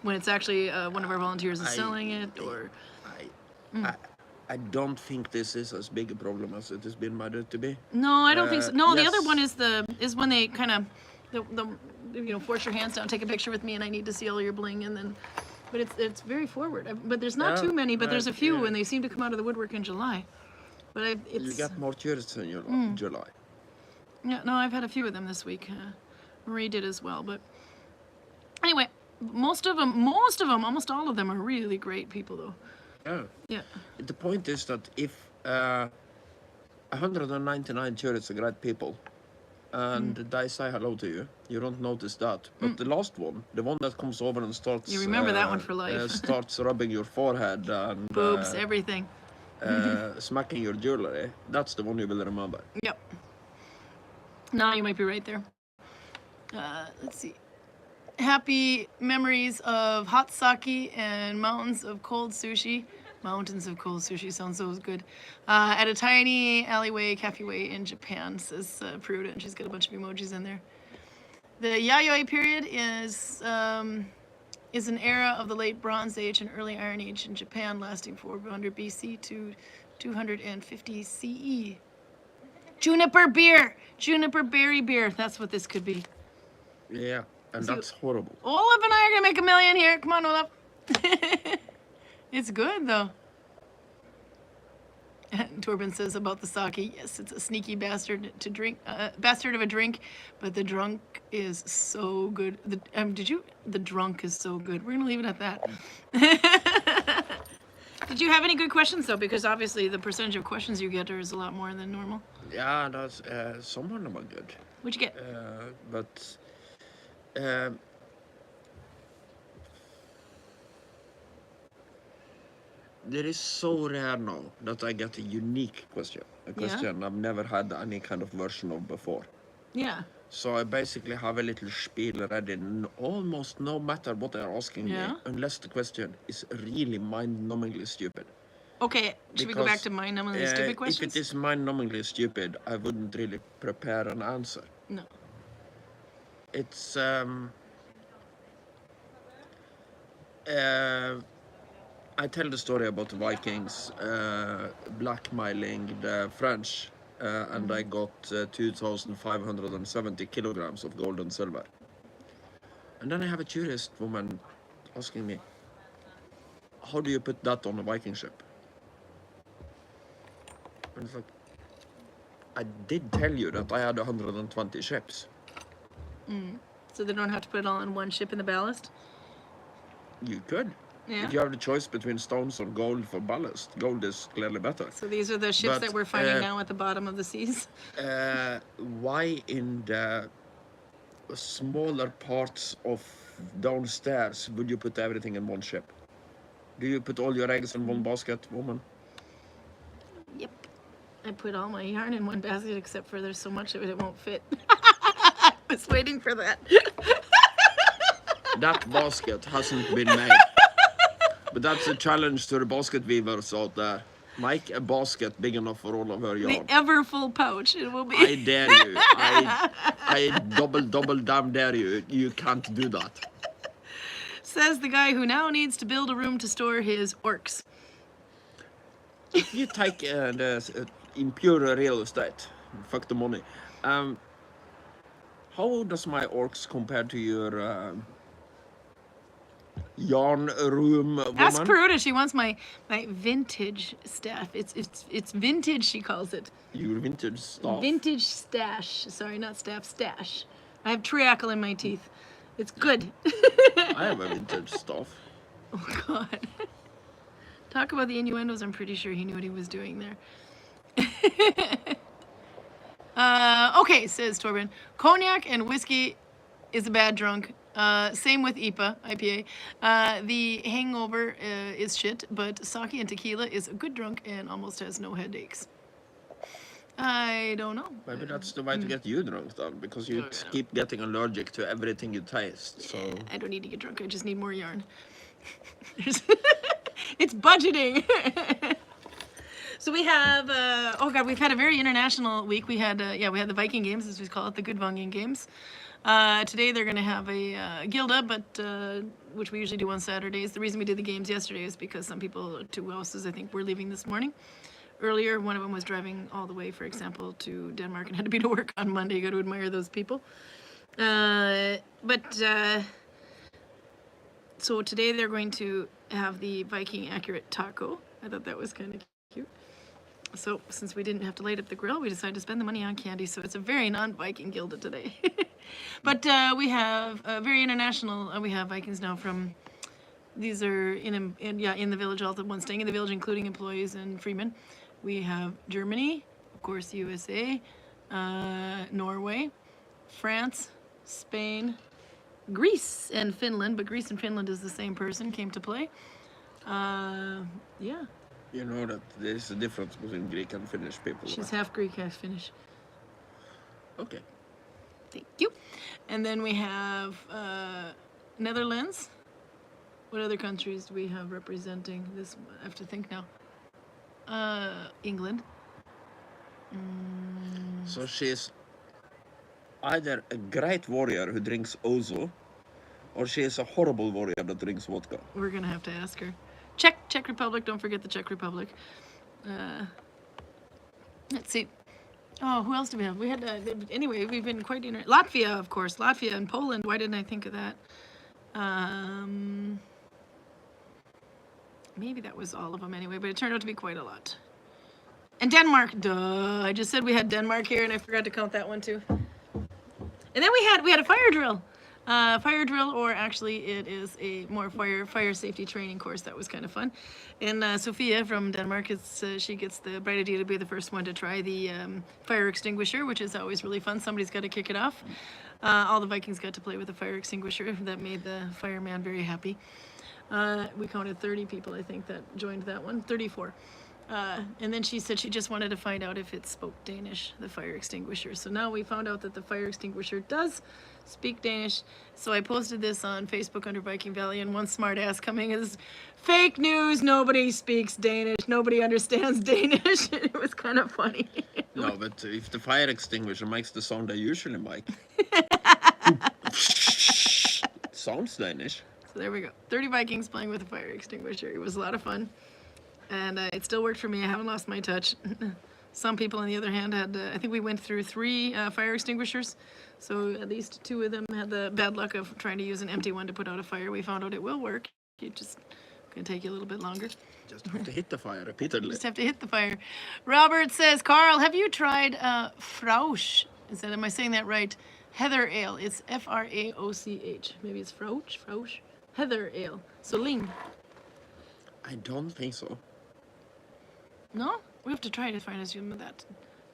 when it's actually one of our volunteers is selling it, or... I don't think this is as big a problem as it has been made out to be. No, I don't think so. No, yes. the other one is when they kind of, force your hands down, take a picture with me, and I need to see all your bling, and then, but it's very forward. But there's not too many, but there's a few, and they seem to come out of the woodwork in July. But you get more tourists in July. Yeah, no, I've had a few of them this week. Marie did as well, but anyway, most of them, almost all of them are really great people, though. Yeah. Yeah. The point is that if 199 tourists are great people, and they say hello to you, you don't notice that. But the last one, the one that comes over and starts... You remember that one for life. Starts rubbing your forehead and... Boobs, everything. Smacking your jewelry, that's the one you will remember. Yep. No, you might be right there. Let's see. Happy memories of hot sake and mountains of cold sushi. Mountains of cold sushi sounds so good. At a tiny alleyway, cafeway in Japan, says Pruda, and she's got a bunch of emojis in there. The Yayoi period is an era of the late Bronze Age and early Iron Age in Japan, lasting 400 BC to 250 CE. Juniper beer! Juniper berry beer. That's what this could be. Yeah. And that's horrible. Olaf and I are gonna make $1 million here. Come on, Olaf. It's good though. Torben says about the sake, yes, it's a sneaky bastard to drink, bastard of a drink, but the drunk is so good. The drunk is so good. We're gonna leave it at that. Did you have any good questions though? Because obviously the percentage of questions you get is a lot more than normal. Yeah, that's some of them are good. What'd you get? But. There is so rare now that I get a unique question. A question I've never had any kind of version of before. Yeah. So I basically have a little spiel ready, almost no matter what they're asking me, unless the question is really mind-numbingly stupid. Okay, should we go back to mind-numbingly stupid questions? If it is mind-numbingly stupid, I wouldn't really prepare an answer. No. It's I tell the story about the Vikings blackmailing the French, and I got 2,570 kilograms of gold and silver. And then I have a tourist woman asking me, how do you put that on a Viking ship? And it's like, I did tell you that I had 120 ships. So they don't have to put it all in one ship in the ballast? You could. Yeah. If you have the choice between stones or gold for ballast, gold is clearly better. So these are the ships that we're finding now at the bottom of the seas? Why in the smaller parts of downstairs would you put everything in one ship? Do you put all your eggs in one basket, woman? Yep. I put all my yarn in one basket except for there's so much of it won't fit. I was waiting for that. That basket hasn't been made. But that's a challenge to the basket weavers out there. Make a basket big enough for all of her yarn. The ever full pouch it will be. I dare you. I double damn dare you. You can't do that. Says the guy who now needs to build a room to store his orcs. If you take the impure real estate, fuck the money. How does my orcs compare to your yarn room woman? Ask Peruta. She wants my vintage staff. It's vintage, she calls it. Your vintage stuff. Vintage stash. Sorry, not staff, stash. I have treacle in my teeth. It's good. I have a vintage stuff. Oh God. Talk about the innuendos. I'm pretty sure he knew what he was doing there. Okay, says Torben. Cognac and whiskey is a bad drunk. Same with IPA. The hangover is shit, but sake and tequila is a good drunk and almost has no headaches. I don't know. Maybe that's the way to get you drunk then, because you keep getting allergic to everything you taste. So I don't need to get drunk. I just need more yarn. It's budgeting. So we have, oh God, we've had a very international week. We had the Viking Games, as we call it, the Gudvangen Games. Today they're going to have a Gilda, but which we usually do on Saturdays. The reason we did the games yesterday is because some people, 2 houses, I think, were leaving this morning. Earlier, one of them was driving all the way, for example, to Denmark and had to be to work on Monday. You got to admire those people. So today they're going to have the Viking Accurate Taco. I thought that was kind of cute. So since we didn't have to light up the grill, we decided to spend the money on candy. So it's a very non-Viking Gilda today. But we have very international. We have Vikings now from. These are in the village. All the ones staying in the village, including employees and freemen. We have Germany, of course, USA, Norway, France, Spain, Greece, and Finland. But Greece and Finland is the same person came to play. Yeah. you know that there's a difference between Greek and Finnish people. She's half Greek, half Finnish. Okay. Thank you. And then we have Netherlands. What other countries do we have representing this? I have to think now. England. So she's either a great warrior who drinks ouzo, or she is a horrible warrior that drinks vodka. We're gonna have to ask her. Czech Republic. Don't forget the Czech Republic. Let's see. Oh, who else do we have? We had anyway. We've been quite Latvia, of course. Latvia and Poland. Why didn't I think of that? Maybe that was all of them anyway, but it turned out to be quite a lot. And Denmark, duh. I just said we had Denmark here, and I forgot to count that one too. And then we had a fire drill. Fire drill, or actually it is a more fire safety training course. That was kind of fun. And Sophia from Denmark, she gets the bright idea to be the first one to try the fire extinguisher, which is always really fun. Somebody's got to kick it off. All the Vikings got to play with the fire extinguisher. That made the fireman very happy. We counted 30 people, I think, that joined that one. 34. And then she said she just wanted to find out if it spoke Danish, the fire extinguisher. So now we found out that the fire extinguisher does speak Danish. So I posted this on Facebook under Viking Valley, and one smart ass coming is, fake news, nobody speaks Danish, nobody understands Danish. It was kind of funny. No, but if the fire extinguisher makes the sound they usually make, it sounds Danish. So there we go. 30 Vikings playing with a fire extinguisher. It was a lot of fun. And it still worked for me. I haven't lost my touch. Some people, on the other hand, had, I think we went through 3 fire extinguishers. So at least 2 of them had the bad luck of trying to use an empty one to put out a fire. We found out it will work. It just going to take you a little bit longer. Just have to hit the fire repeatedly. Just have to hit the fire. Robert says, Karl, have you tried Frauch? Am I saying that right? Heather Ale. It's F-R-A-O-C-H. Maybe it's Frauch? Frauch? Heather Ale. So Ling. I don't think so. No? We have to try to find a Zoom of that.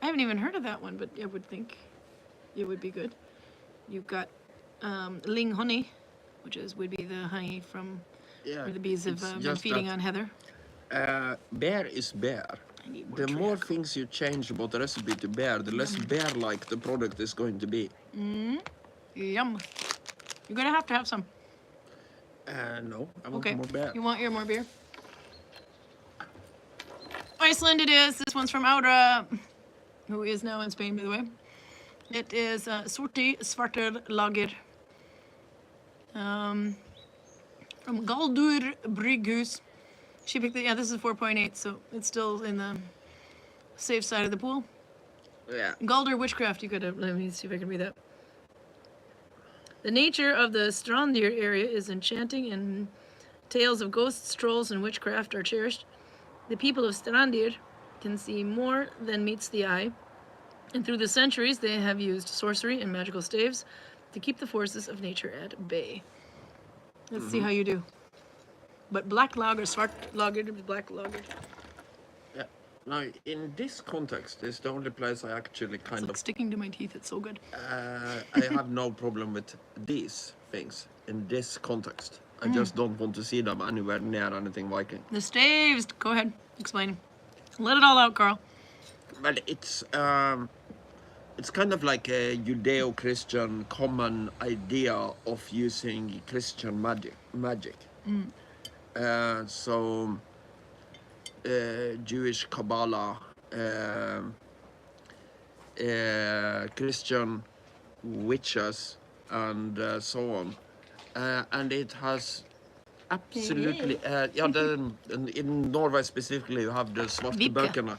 I haven't even heard of that one, but I would think it would be good. You've got Ling honey, which would be the honey from where the bees have been feeding on heather. Bear is bear. The more things you change about the recipe to bear, the less bear-like the product is going to be. Yum. You're going to have some. No, I want more beer. You want your more beer? Iceland it is. This one's from Audra, who is now in Spain, by the way. It is Sorti Svarter Lager. From Galdur Brygghus. She picked the, this is 4.8, so it's still in the safe side of the pool. Yeah. Galdur Witchcraft, you could have, let me see if I can read that. The nature of the Strandir area is enchanting, and tales of ghosts, trolls, and witchcraft are cherished. The people of Strandir can see more than meets the eye, and through the centuries they have used sorcery and magical staves to keep the forces of nature at bay. Let's see how you do. But black lager, svart lager, black lager. Yeah. Now, in this context, is the only place I actually It's kind like of sticking to my teeth. It's so good. I have no problem with these things in this context. I just don't want to see them anywhere near anything Viking. The staves. Go ahead. Explain. Let it all out, Karl. Well, it's kind of like a Judeo-Christian common idea of using Christian magic. So Jewish Kabbalah, Christian witches, and so on. And it has absolutely, in Norway specifically, you have the svarte Vika. bøkene.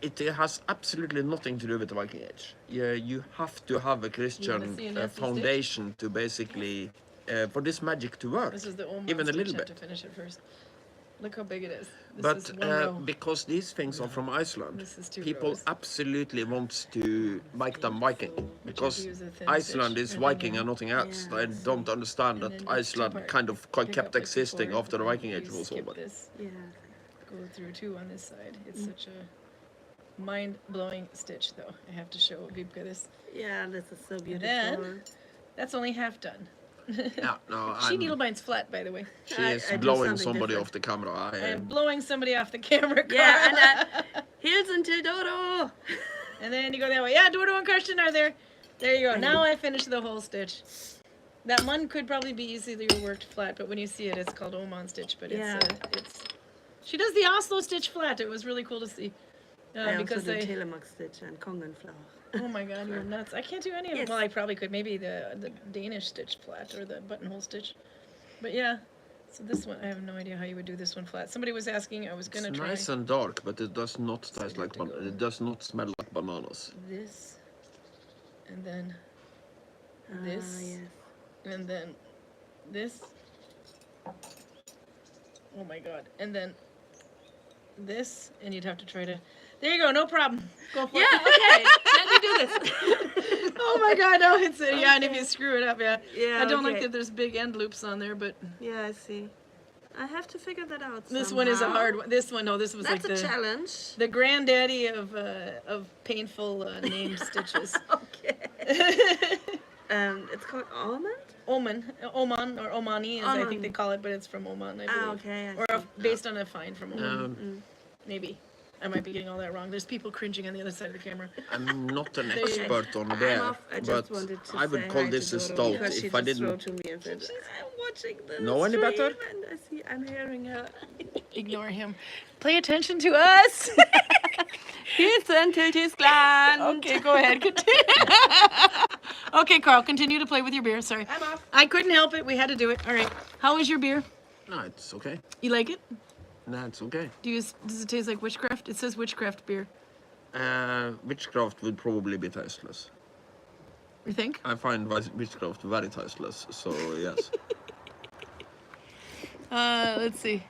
It has absolutely nothing to do with the Viking Age. You have to have a Christian see a nasty foundation to basically, for this magic to work, This is the Oman even a stitch. little I have bit. to finish it first. Look how big it is. This But is one row. because these things are from Iceland, This is 2 people rows. absolutely want to make them Viking, because use a thin Iceland stitch is and then Viking and nothing else. Yeah, I don't understand And that then just Iceland two-part. kind of Pick kept up like existing before, after the and then Viking you Age was skip over. this. Yeah. Go through 2 on this side. It's such a mind-blowing stitch, though. I have to show Vibka this. Yeah, this is so beautiful. then- That's only half done. Yeah, no, She needle binds flat, by the way. she I is do blowing something somebody different. off the camera. I am blowing somebody off the camera. Yeah, Karl. and here's until Dodo. And then you go that way. Yeah, Dordo and Karsten are there. There you go. Now I finished the whole stitch. That one could probably be easily worked flat, but when you see it, it's called Oman stitch. But Yeah. it's. She does the Oslo stitch flat. It was really cool to see. I Because also do they. Tillamook stitch and Kongenflower. Oh my God, you're nuts! I can't do any of Yes. it. Well, I probably could. Maybe the Danish stitch flat or the buttonhole stitch. But yeah. So this one, I have no idea how you would do this one flat. Somebody was asking. I was It's gonna try nice and dark, but it does not So taste you like have to go- it does not smell like bananas. this, and then Ah, this. yes. and then this. Oh my God! And then this, and you'd have to try to. There you go. No problem. Go for Yeah, it. okay. Let me do this. Oh my God! No, it's yeah. And if you screw it up, yeah. Yeah, I don't like okay. that. There's big end loops on there, but Yeah, I see. I have to figure that out. this one is a somehow. hard one. This one, no, this was That's like a the challenge. the granddaddy of painful named stitches. Okay. It's called almond. Oman or Omani, as I think Oman. they call it, but it's from Oman, I believe. Ah, okay. I Or see. based on a find from Oman. Um, Maybe. I might be getting all that wrong. There's people cringing on the other side of the camera. I'm not an There you go. expert on I'm bear, off. I but just wanted to I would say call hi this to a Dodo stout because she if I just wrote didn't. to me and said, I'm watching the Know any stream better? and I see I'm hearing her. Ignore him. Pay attention to us. Hilsen till Tyskland. Okay, go ahead. Continue. Okay, Karl, continue to play with your beer. Sorry. I'm off. I couldn't help it. We had to do it. All right. How is your beer? No, it's okay. You like it? No, it's okay. Does it taste like witchcraft? It says witchcraft beer. Witchcraft would probably be tasteless. You think? I find witchcraft very tasteless, so yes. Let's see.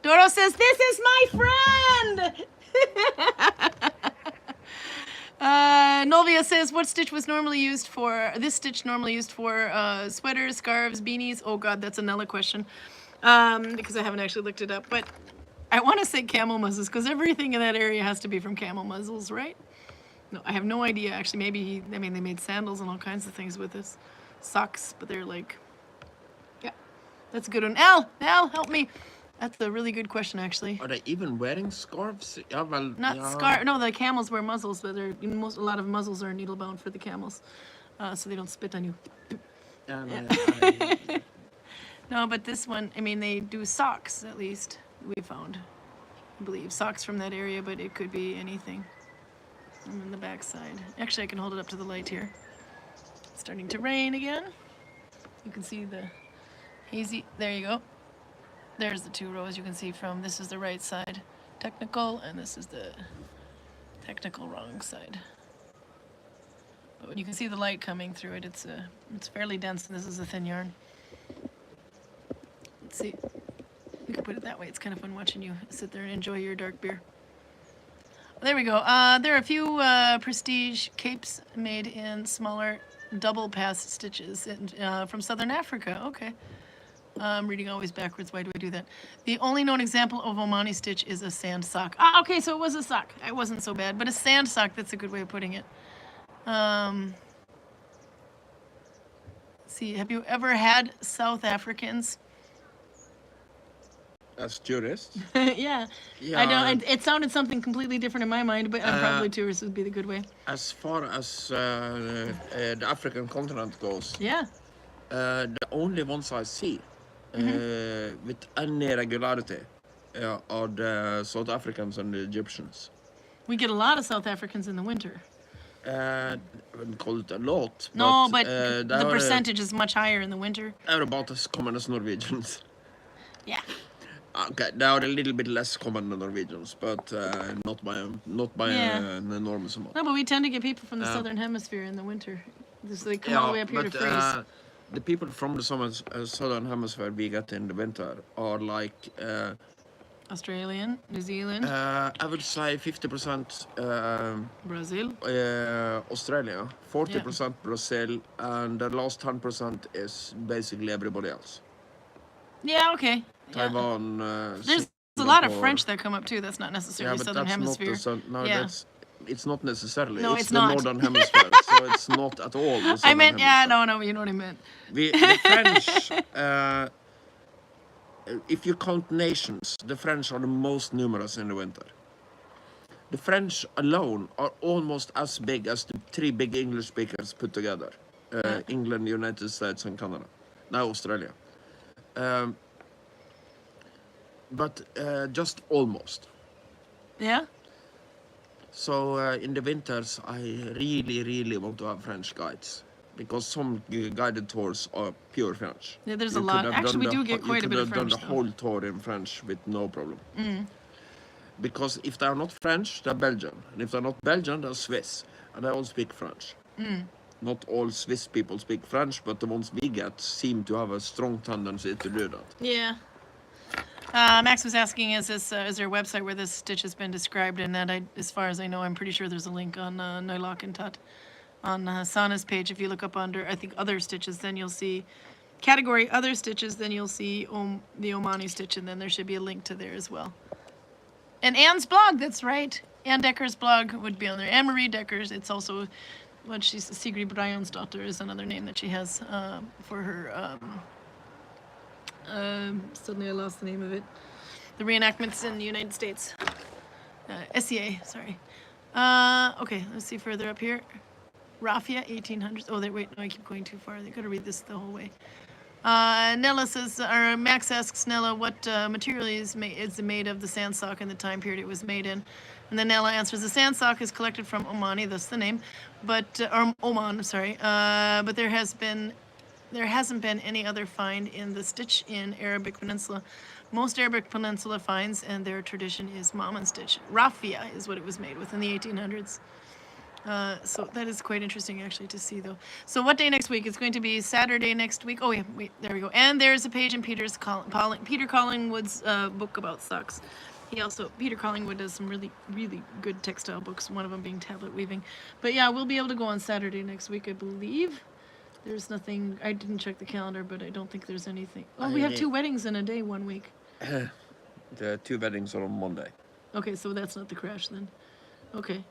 Doro says, "This is my friend." Nolvia says, "What stitch was normally used for? This stitch normally used for sweaters, scarves, beanies." Oh God, that's another question. Because I haven't actually looked it up, but I want to say camel muzzles because everything in that area has to be from camel muzzles, right? No, I have no idea. Actually, maybe they made sandals and all kinds of things with this, socks, but they're like, yeah, that's a good one. Al, help me. That's a really good question, actually. Are they even wearing scarves? Yeah, well, Not yeah. scar. No, the camels wear muzzles, but a lot of muzzles are needle bound for the camels, so they don't spit on you. Yeah, no, No, but this one, they do socks at least. We found, I believe, socks from that area, but it could be anything. And then the back side. Actually, I can hold it up to the light here. It's starting to rain again. You can see the hazy. There you go. There's the 2 rows you can see from. This is the right side, technical, and this is the technical wrong side. But when you can see the light coming through it, it's fairly dense, and this is a thin yarn. Let's see. We can put it that way. It's kind of fun watching you sit there and enjoy your dark beer. There we go. There are a few prestige capes made in smaller double pass stitches from Southern Africa. Okay. I'm reading always backwards. Why do I do that? The only known example of Omani stitch is a sand sock. Ah, okay, so it was a sock. It wasn't so bad, but a sand sock, that's a good way of putting it. See, have you ever had South Africans? As tourists. Yeah. Yeah. I know, it sounded something completely different in my mind, but probably tourists would be the good way. As far as the African continent goes, Yeah. the only ones I see with any regularity are the South Africans and the Egyptians. We get a lot of South Africans in the winter. I wouldn't call it a lot. No, but they the are, percentage is much higher in the winter. They're about as common as Norwegians. Yeah. Okay, they are a little bit less common than Norwegians, but not by an enormous amount. No, but we tend to get people from the southern hemisphere in the winter. They come all the way up here to freeze. The people from the southern hemisphere we get in the winter are like Australian, New Zealand, I would say 50% Brazil. Australia, 40% Brazil, and the last 10% is basically everybody else. Yeah, okay. Taiwan. There's a lot of French that come up too. That's not necessarily southern hemisphere. It's not necessarily. No, it's the northern hemisphere, so it's not at all. The I meant, hemisphere. no, you know what I meant. The French, if you count nations, the French are the most numerous in the winter. The French alone are almost as big as the 3 big English speakers put together. England, United States, and Canada. Now Australia. But just almost. Yeah? So in the winters, I really want to have French guides. Because some guided tours are pure French. Yeah, there's a lot. Actually, we do get quite a bit of French. You could have done the whole tour in French with no problem. Because if they're not French, they're Belgian. And if they're not Belgian, they're Swiss. And they all speak French. Not all Swiss people speak French, but the ones we get seem to have a strong tendency to do that. Yeah. Max was asking, is there a website where this stitch has been described? And that, as far as I know, I'm pretty sure there's a link on Nylokentat. On Sana's page, if you look up under, I think, other stitches, then you'll see category other stitches, then you'll see the Omani stitch, and then there should be a link to there as well. And Anne's blog, that's right. Anne Decker's blog would be on there. Anne-Marie Decker's, it's also what she's, Sigrid Bryan's daughter is another name that she has for her, suddenly I lost the name of it. The reenactments in the United States. SCA, sorry. Okay, let's see further up here. Raffia, 1800s. Oh, wait, no, I keep going too far. I gotta read this the whole way. Nella says, or Max asks Nella what material is made of the sand sock and the time period it was made in. And then Nella answers, the sand sock is collected from Omani, thus the name, or Oman, sorry. But there hasn't been any other find in the stitch in Arabic Peninsula. Most Arabic Peninsula finds, and their tradition is Maman stitch. Raffia is what it was made with in the 1800s. So that is quite interesting actually to see though. So what day next week? It's going to be Saturday next week. Oh yeah, wait, there we go. And there's a page in Peter Collingwood's book about socks. Peter Collingwood does some really, really good textile books, one of them being tablet weaving. But yeah, we'll be able to go on Saturday next week, I believe. There's nothing, I didn't check the calendar, but I don't think there's anything. Oh, we have 2 weddings in a day 1 week. The 2 weddings are on Monday. Okay, so that's not the crash then. Okay.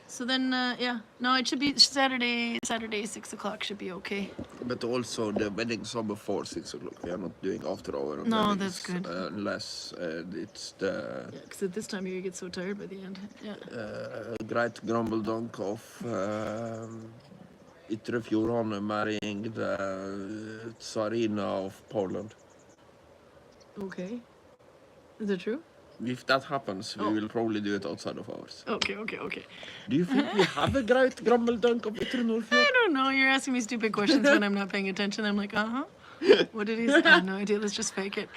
So then, yeah, no, it should be Saturday 6 o'clock should be okay. But also the weddings are before 6 o'clock. We are not doing after hour. No, weddings, that's good. Unless it's the... Yeah, because at this time you get so tired by the end. Yeah. Great Grumbledunk of Ytre Fjordane marrying the Tsarina of Poland. Okay. Is it true? If that happens, we will probably do it outside of hours. Okay. Do you think we have a great Grumbledunk of Ytre Nordfjord? I don't know. You're asking me stupid questions when I'm not paying attention. I'm like, What did he say? I have no idea. Let's just fake it.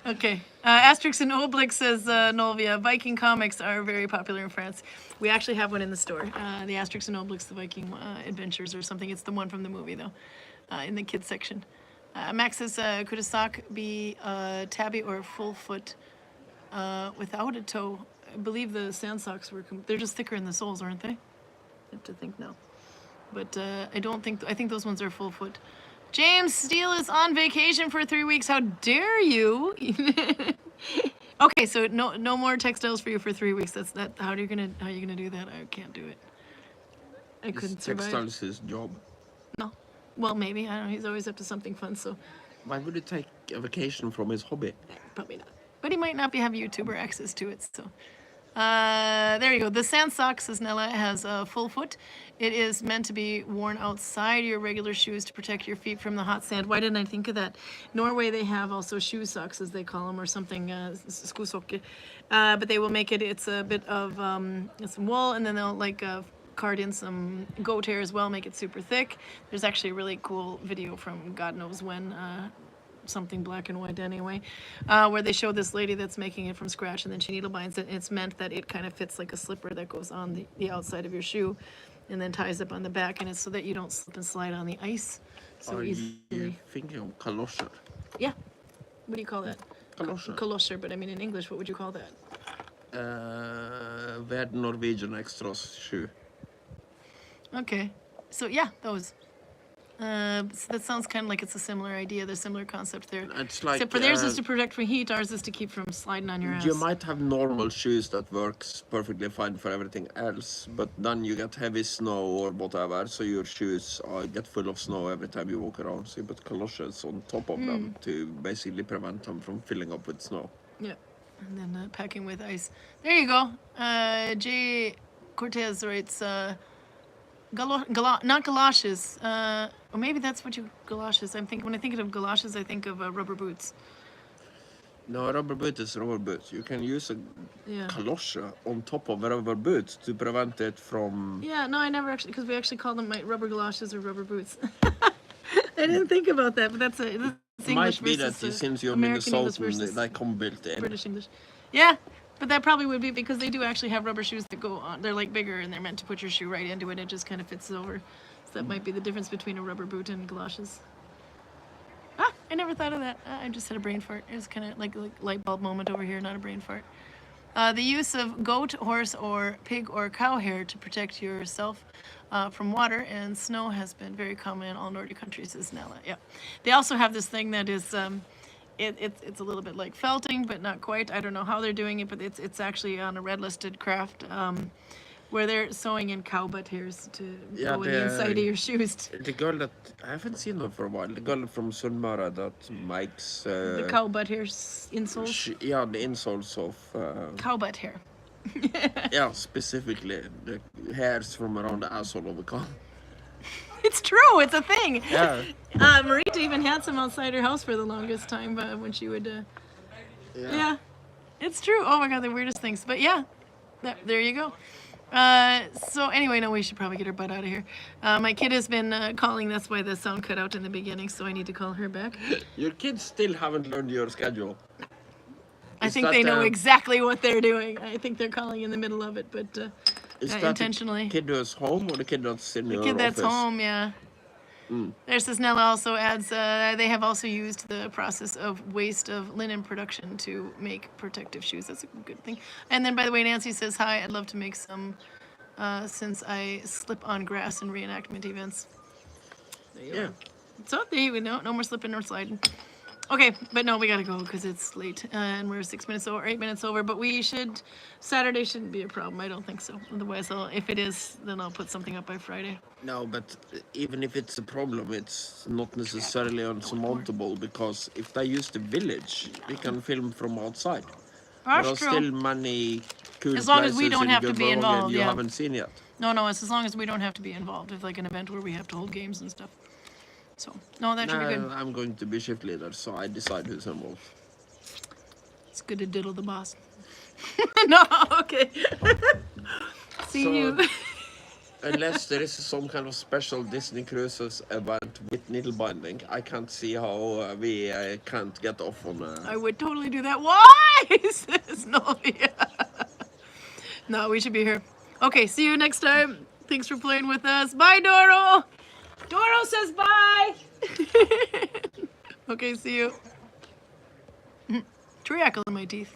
Okay. Asterix and Obelix says, Nolvia, Viking comics are very popular in France. We actually have one in the store. The Asterix and Obelix, the Viking Adventures or something. It's the one from the movie, though, in the kids section. Max says, could a sock be tabby or full foot without a toe? I believe the sand socks were. They're just thicker in the soles, aren't they? I have to think now. But I don't think. I think those ones are full foot. James Steele is on vacation for 3 weeks. How dare you? Okay, so no more textiles for you for 3 weeks. That's that. How are you gonna do that? I can't do it. I couldn't survive. Textiles his job. No. Well, maybe. I don't know. He's always up to something fun. So Why would he take a vacation from his hobby? probably not. But he might not have YouTuber access to it. So there you go. The sand sock, says Nella, has a full foot. It is meant to be worn outside your regular shoes to protect your feet from the hot sand. Why didn't I think of that? Norway, they have also shoe socks, as they call them, or something, skosokke. But they will make it, it's a bit of some wool, and then they'll like card in some goat hair as well, make it super thick. There's actually a really cool video from God knows when, something black and white anyway, where they show this lady that's making it from scratch, and then she needle binds it. It's meant that it kind of fits like a slipper that goes on the outside of your shoe and then ties up on the back, and it's so that you don't slip and slide on the ice so Are easily. you thinking of kalosher? Yeah. What do you call that? Kalosher. Kalosher, but I mean in English, what would you call that? Verd Norwegian Extras shoe. Okay. So yeah, those. So that sounds kind of like it's a similar idea, the similar concept there. It's like, Except for theirs is to protect from heat, ours is to keep from sliding on your ass. You might have normal shoes that works perfectly fine for everything else, but then you get heavy snow or whatever, so your shoes get full of snow every time you walk around. So you put galoshes on top of them to basically prevent them from filling up with snow. Yeah, and then packing with ice. There you go. Jay Cortez writes, not galoshes. Or maybe that's what you galoshes. I'm thinking when I think of galoshes, I think of rubber boots. No, rubber boot is rubber boot. You can use a Yeah. galoshe on top of a rubber boot to prevent it from. Yeah, no, I never actually, because we actually call them rubber galoshes or rubber boots. I didn't think about that, but that's English Might be that versus, since you're American English Minnesotan, versus they come built in. British English. Yeah, but that probably would be because they do actually have rubber shoes that go on. They're like bigger and they're meant to put your shoe right into it. It just kind of fits over. So that might be the difference between a rubber boot and galoshes. Ah, I never thought of that. I just had a brain fart. It was kind of like a light bulb moment over here, not a brain fart. The use of goat, horse, or pig or cow hair to protect yourself from water and snow has been very common in all Nordic countries, says Nella. Yeah. They also have this thing that is, it's a little bit like felting, but not quite. I don't know how they're doing it, but it's actually on a red listed craft where they're sewing in cow butt hairs to go in the inside of your shoes. The girl that I haven't seen her for a while. The girl from Sunnmøre that makes The cow butt hairs insoles. yeah, the insoles of Cow butt hair. yeah, specifically the hairs from around the asshole of a cow. It's true. It's a thing. Yeah. Marita even had some outside her house for the longest time when she would. Yeah, it's true. Oh my God, the weirdest things. But yeah, there you go. So anyway, no, we should probably get her butt out of here. My kid has been calling. That's why the sound cut out in the beginning. So I need to call her back. Your kids still haven't learned your schedule. I think they know exactly what they're doing. I think they're calling in the middle of it, but Is that intentionally. the kid who's home or the kid that's in your The kid that's office? home, yeah. There's this Nella also adds, they have also used the process of waste of linen production to make protective shoes. That's a good thing. And then, by the way, Nancy says, hi, I'd love to make some since I slip on grass in reenactment events. There you go. So there you go. No more slipping or sliding. Okay, but no, we gotta go because it's late and we're 6 minutes over, 8 minutes over. But Saturday shouldn't be a problem. I don't think so. Otherwise, if it is, then I'll put something up by Friday. No, but even if it's a problem, it's not necessarily unsurmountable because if they use the village, they can film from outside. That's there are true. still many cool As long as we places don't in have to be Gudvangen involved, you yeah. haven't seen yet. No, it's as long as we don't have to be involved with like an event where we have to hold games and stuff. So, no, that should be good. I'm going to be shift leader, so I decide who's involved. It's good to diddle the boss. No, okay. See you. Unless there is some kind of special Disney Cruises event with needle binding, I can't see how we can't get off on I would totally do that. Why? Says Olivia. No, we should be here. Okay, see you next time. Thanks for playing with us. Bye, Doro. Doro says bye. Okay, see you. Treacle in my teeth.